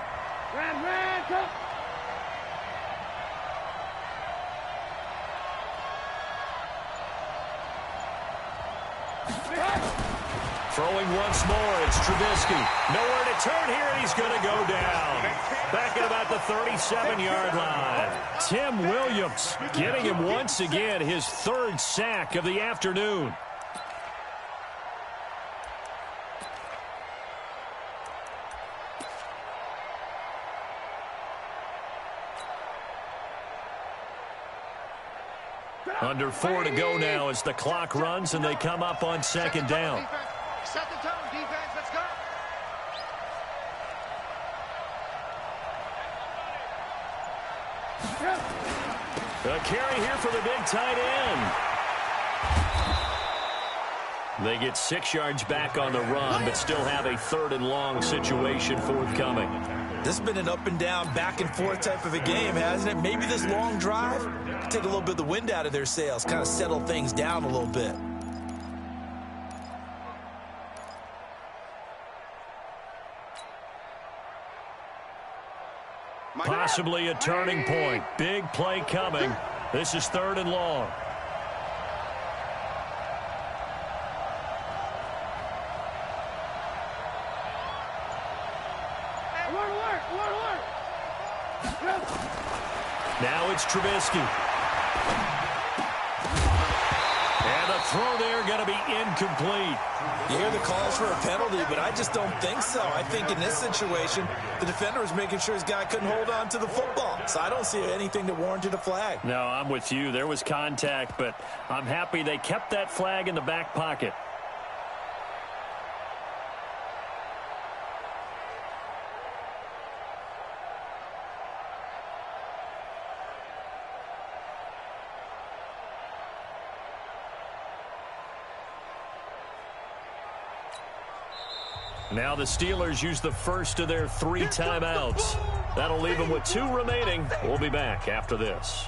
Throwing once more, it's Trubisky. Nowhere to turn here, and he's going to go down. Back at about the 37-yard line. Tim Williams getting him once again his third sack of the afternoon. Under 4 to go now as the clock runs and they come up on second down. Set the tone, defense. Let's go. A carry here for the big tight end. They get 6 yards back on the run, but still have a 3rd and long situation forthcoming. This has been an up and down, back and forth type of a game, hasn't it? Maybe this long drive could take a little bit of the wind out of their sails, kind of settle things down a little bit. Possibly a turning point. Big play coming. This is 3rd and long. Now it's Trubisky. And the throw there going to be incomplete. You hear the calls for a penalty, but I just don't think so. I think in this situation, the defender was making sure his guy couldn't hold on to the football. So I don't see anything that warranted a flag. No, I'm with you. There was contact, but I'm happy they kept that flag in the back pocket. Now the Steelers use the first of their 3 timeouts. That'll leave them with 2 remaining. We'll be back after this.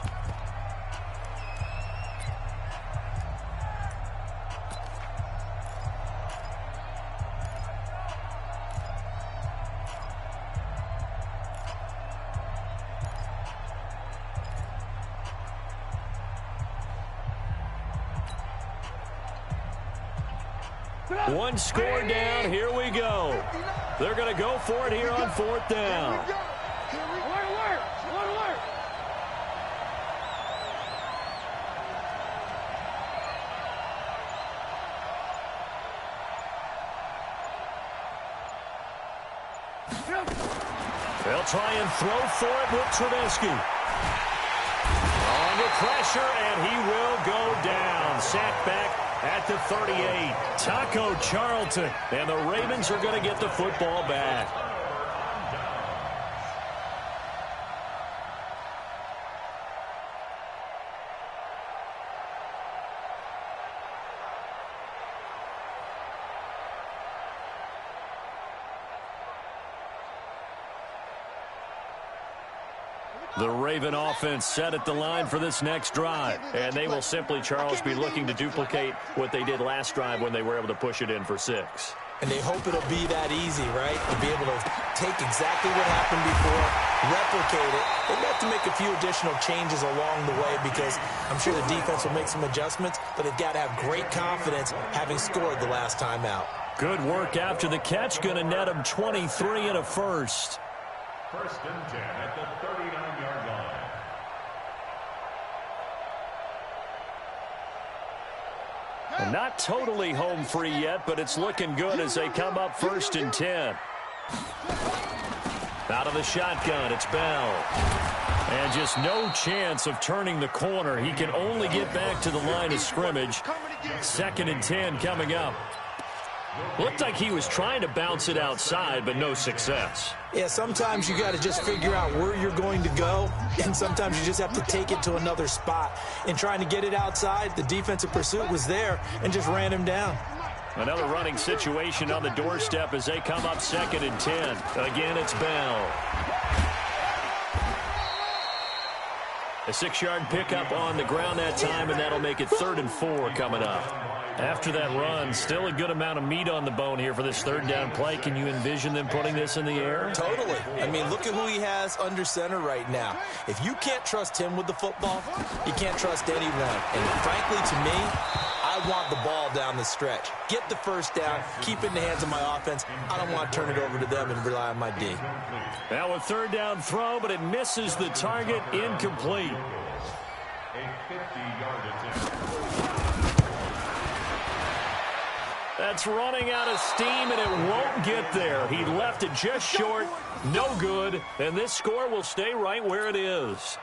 One score down. Here we go. They're going to go for it here on 4th down. They'll try and throw for it with Trubisky. Under pressure, and he will go down. Sacked back at the 38. Taco Charlton. And the Ravens are going to get the football back. The Raven offense set at the line for this next drive. And they will simply, Charles, be looking to duplicate what they did last drive when they were able to push it in for 6. And they hope it'll be that easy, right? To be able to take exactly what happened before replicate it. They have to make a few additional changes along the way because I'm sure the defense will make some adjustments, but they've got to have great confidence having scored the last time out. Good work after the catch. Going to net him 23 and a first. First and 10 at the 39-yard line. And not totally home free yet, but it's looking good as they come up first and 10. Out of the shotgun, it's Bell. And just no chance of turning the corner. He can only get back to the line of scrimmage. Second and 10 coming up. Looked like he was trying to bounce it outside, but no success. Yeah, sometimes you got to just figure out where you're going to go, and sometimes you just have to take it to another spot. In trying to get it outside, the defensive pursuit was there and just ran him down. Another running situation on the doorstep as they come up second and 10. Again, it's Bell. A 6-yard pickup on the ground that time, and that'll make it 3rd and 4 coming up. After that run, still a good amount of meat on the bone here for this third down play. Can you envision them putting this in the air? Totally. I mean, look at who he has under center right now. If you can't trust him with the football, you can't trust anyone. And frankly, to me, I want the ball down the stretch. Get the first down, keep it in the hands of my offense. I don't want to turn it over to them and rely on my D. Now a third down throw, but it misses the target, incomplete. A 50-yard attempt. That's running out of steam, and it won't get there. He left it just short, no good, and this score will stay right where it is.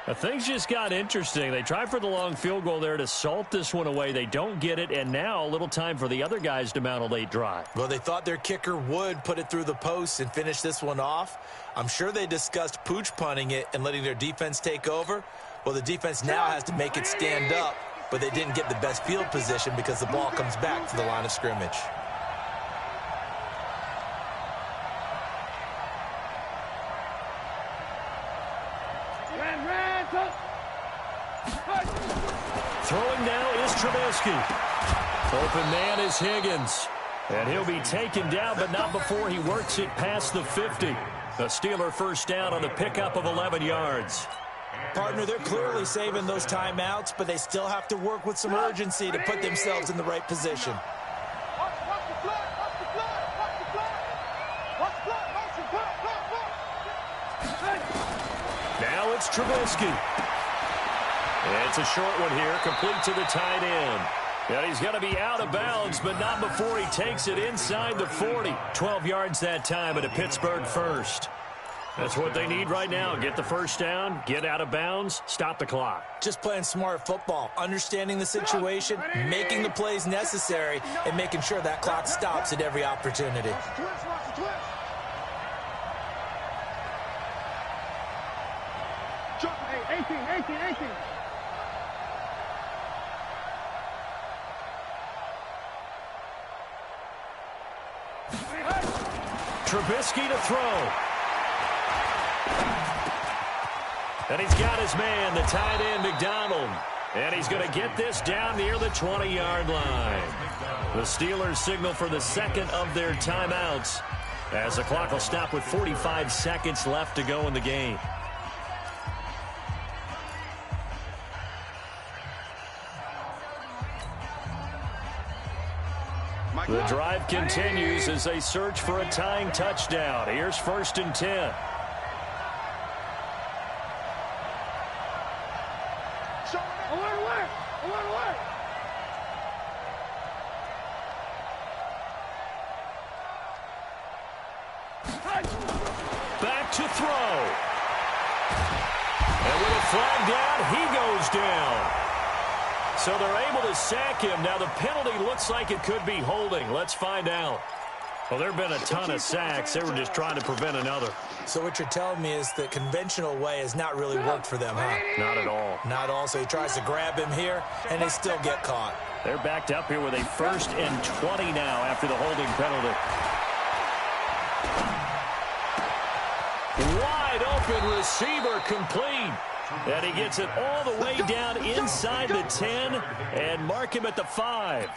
Now, things just got interesting. They try for the long field goal there to salt this one away. They don't get it, and now a little time for the other guys to mount a late drive. Well, they thought their kicker would put it through the post and finish this one off. I'm sure they discussed pooch punting it and letting their defense take over. Well, the defense now has to make it stand up, but they didn't get the best field position because the ball comes back to the line of scrimmage. Throwing now is Trubisky. Open man is Higgins. And he'll be taken down, but not before he works it past the 50. The Steeler first down on the pickup of 11 yards. Partner, they're clearly saving those timeouts, but they still have to work with some urgency to put themselves in the right position. Now it's Trubisky. It's a short one here, complete to the tight end. And he's going to be out of bounds, but not before he takes it inside the 40. 12 yards that time at a Pittsburgh first. That's what they need right now. Get the first down, get out of bounds, stop the clock. Just playing smart football, understanding the situation, making the plays necessary, and making sure that clock stops at every opportunity. Trubisky to throw. And he's got his man, the tight end, McDonald. And he's going to get this down near the 20-yard line. The Steelers signal for the second of their timeouts as the clock will stop with 45 seconds left to go in the game. The drive continues as they search for a tying touchdown. Here's 1st and 10. Back to throw. And with a flag down, he goes down. So they're able to sack him. Now the penalty looks like it could be holding. Let's find out. Well, there have been a ton of sacks. They were just trying to prevent another. So what you're telling me is the conventional way has not really worked for them, huh? Not at all. Not at all. So he tries to grab him here, and they still get caught. They're backed up here with a 1st and 20 now after the holding penalty. Wide open receiver complete. And he gets it all the way down inside the 10 and mark him at the 5.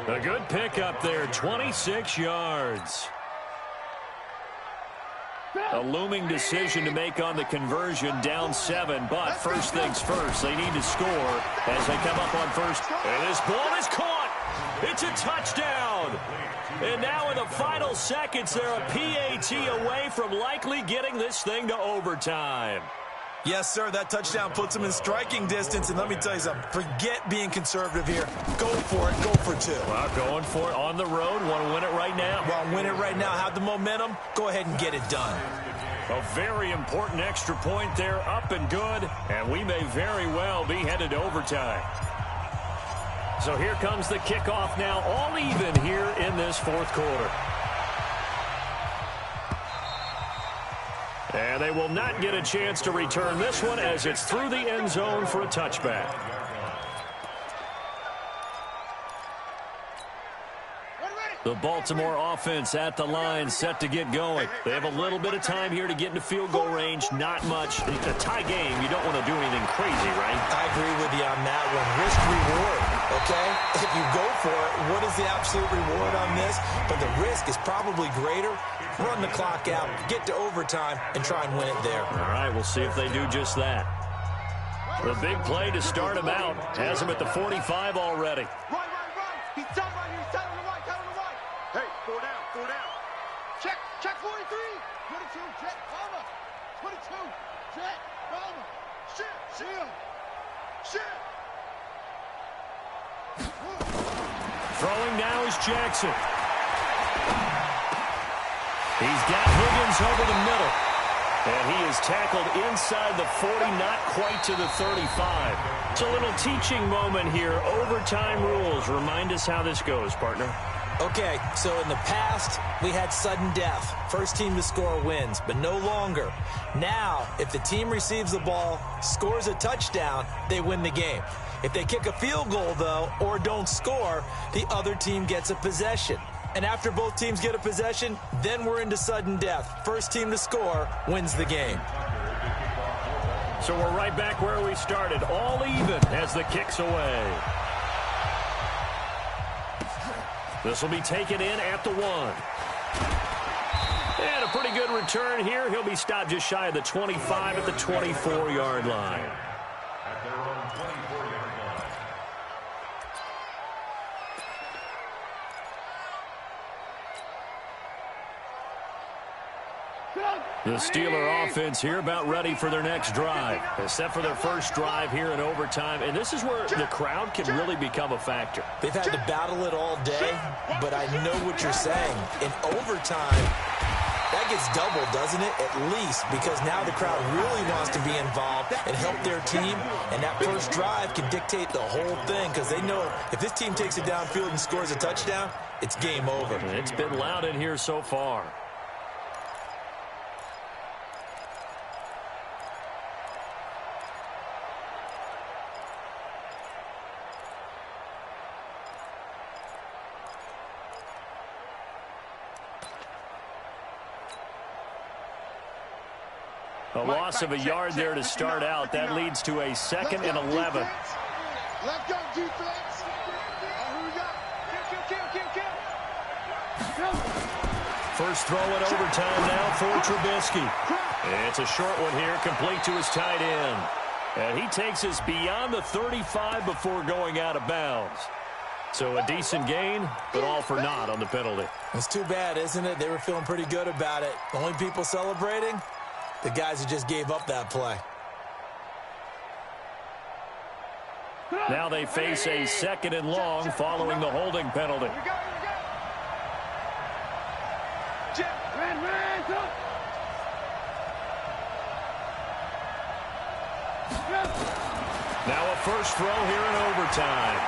A good pickup there, 26 yards. A looming decision to make on the conversion, down 7. But first things first, they need to score as they come up on first. And this ball is caught. It's a touchdown. And now in the final seconds, they're a PAT away from likely getting this thing to overtime. Yes, sir, that touchdown puts them in striking distance. And let me tell you something, forget being conservative here. Go for it, go for 2. Well, going for it on the road. Want to win it right now? Well, win it right now, have the momentum, go ahead and get it done. A very important extra point there, up and good. And we may very well be headed to overtime. So here comes the kickoff now, all even here in this fourth quarter. And they will not get a chance to return this one as it's through the end zone for a touchback. The Baltimore offense at the line, set to get going. They have a little bit of time here to get into field goal range, not much. A tie game, you don't want to do anything crazy, right? I agree with you on that one. Risk-reward, okay? If you go for it, what is the absolute reward on this? But the risk is probably greater. Run the clock out, get to overtime, and try and win it there. All right, we'll see if they do just that. The big play to start him out. Has him at the 45 already. Right. He's tied right here. He's tied on the right. Hey, 4 down. Check 43. 22, Jet, Palmer. 22, Jet, Palmer. Shit. Throwing now is Jackson. He's got Higgins over the middle. And he is tackled inside the 40, not quite to the 35. It's a little teaching moment here. Overtime rules. Remind us how this goes, partner. Okay, so in the past, we had sudden death. First team to score wins, but no longer. Now, if the team receives the ball, scores a touchdown, they win the game. If they kick a field goal, though, or don't score, the other team gets a possession. And after both teams get a possession, then we're into sudden death. First team to score wins the game. So we're right back where we started, all even as the kick's away. This will be taken in at the 1. And a pretty good return here. He'll be stopped just shy of the 25 at the 24-yard line. At their own 24-yard line. The Steeler offense here about ready for their next drive, except for their first drive here in overtime. And this is where the crowd can really become a factor. They've had to battle it all day, but I know what you're saying. In overtime, that gets doubled, doesn't it? At least, because now the crowd really wants to be involved and help their team. And that first drive can dictate the whole thing because they know if this team takes it downfield and scores a touchdown, it's game over. It's been loud in here so far. A loss of a yard there to start out. That leads to a 2nd and 11. Left go, defense. Who we got? Kill. First throw in overtime now for Trubisky. It's a short one here, complete to his tight end. And he takes us beyond the 35 before going out of bounds. So a decent gain, but all for naught on the penalty. It's too bad, isn't it? They were feeling pretty good about it. The only people celebrating, the guys who just gave up that play. Now they face a 2nd and long following the holding penalty. Now a first throw here in overtime.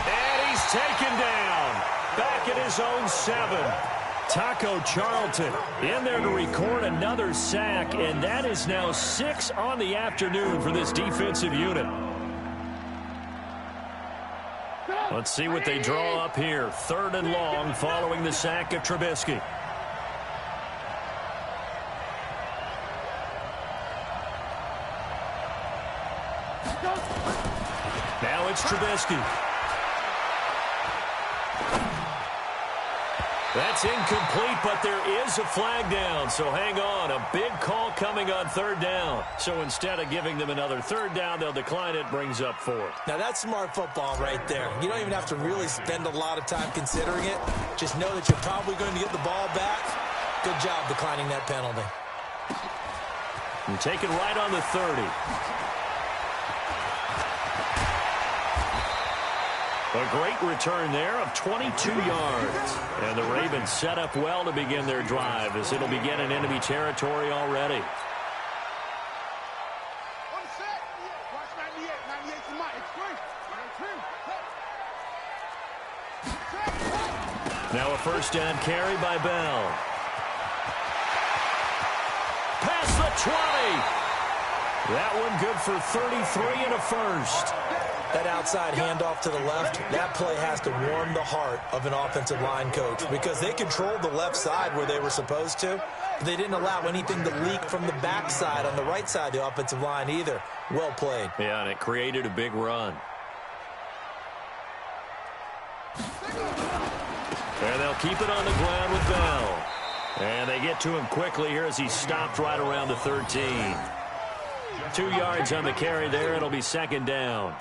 And he's taken down. Back at his own 7. Taco Charlton in there to record another sack, and that is now 6 on the afternoon for this defensive unit. Let's see what they draw up here. 3rd and long following the sack of Trubisky. Now it's Trubisky. That's incomplete, but there is a flag down, so hang on. A big call coming on third down. So instead of giving them another third down, they'll decline it, brings up fourth. Now, that's smart football right there. You don't even have to really spend a lot of time considering it. Just know that you're probably going to get the ball back. Good job declining that penalty. And take it right on the 30. A great return there of 22 yards. And the Ravens set up well to begin their drive as it'll begin in enemy territory already. Now a first down carry by Bell. Past the 20. That one good for 33 and a first. That outside handoff to the left, that play has to warm the heart of an offensive line coach because they controlled the left side where they were supposed to, but they didn't allow anything to leak from the backside on the right side of the offensive line either. Well played. Yeah, and it created a big run. And they'll keep it on the ground with Bell. And they get to him quickly here as he stopped right around the 13. 2 yards on the carry there. It'll be second down.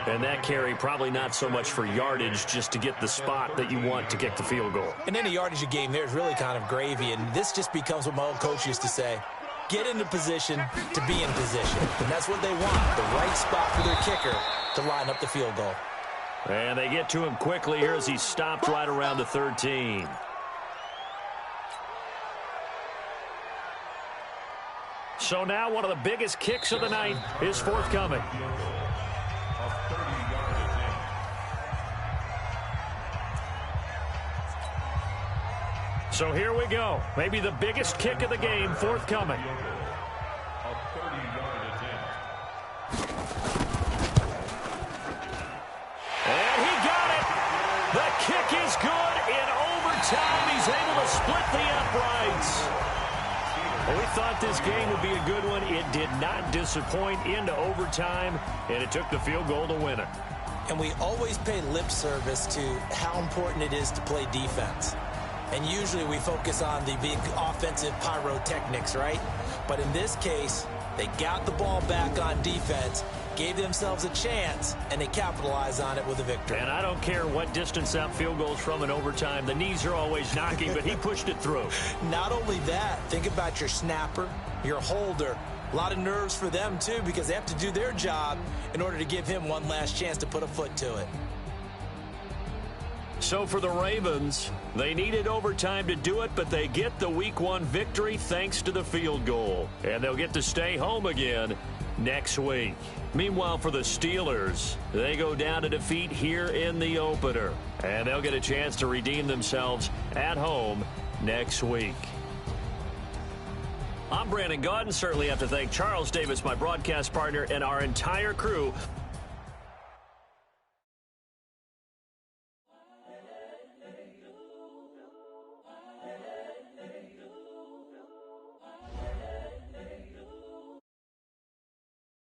And that carry probably not so much for yardage, just to get the spot that you want to kick the field goal. And any yardage you gain there is really kind of gravy. And this just becomes what my old coach used to say. Get into position to be in position. And that's what they want, the right spot for their kicker to line up the field goal. And they get to him quickly here as he stopped right around the 13. So now one of the biggest kicks of the night is forthcoming. So here we go. Maybe the biggest kick of the game forthcoming. And he got it. The kick is good in overtime. He's able to split the uprights. Well, we thought this game would be a good one. It did not disappoint into overtime, and it took the field goal to win it. And we always pay lip service to how important it is to play defense. And usually we focus on the big offensive pyrotechnics, right? But in this case, they got the ball back on defense, gave themselves a chance, and they capitalized on it with a victory. And I don't care what distance that field goes from in overtime. The knees are always knocking, but he pushed it through. Not only that, think about your snapper, your holder. A lot of nerves for them, too, because they have to do their job in order to give him one last chance to put a foot to it. So for the Ravens, they needed overtime to do it, but they get the Week 1 victory thanks to the field goal. And they'll get to stay home again next week. Meanwhile, for the Steelers, they go down to defeat here in the opener. And they'll get a chance to redeem themselves at home next week. I'm Brandon Gaudin. Certainly have to thank Charles Davis, my broadcast partner, and our entire crew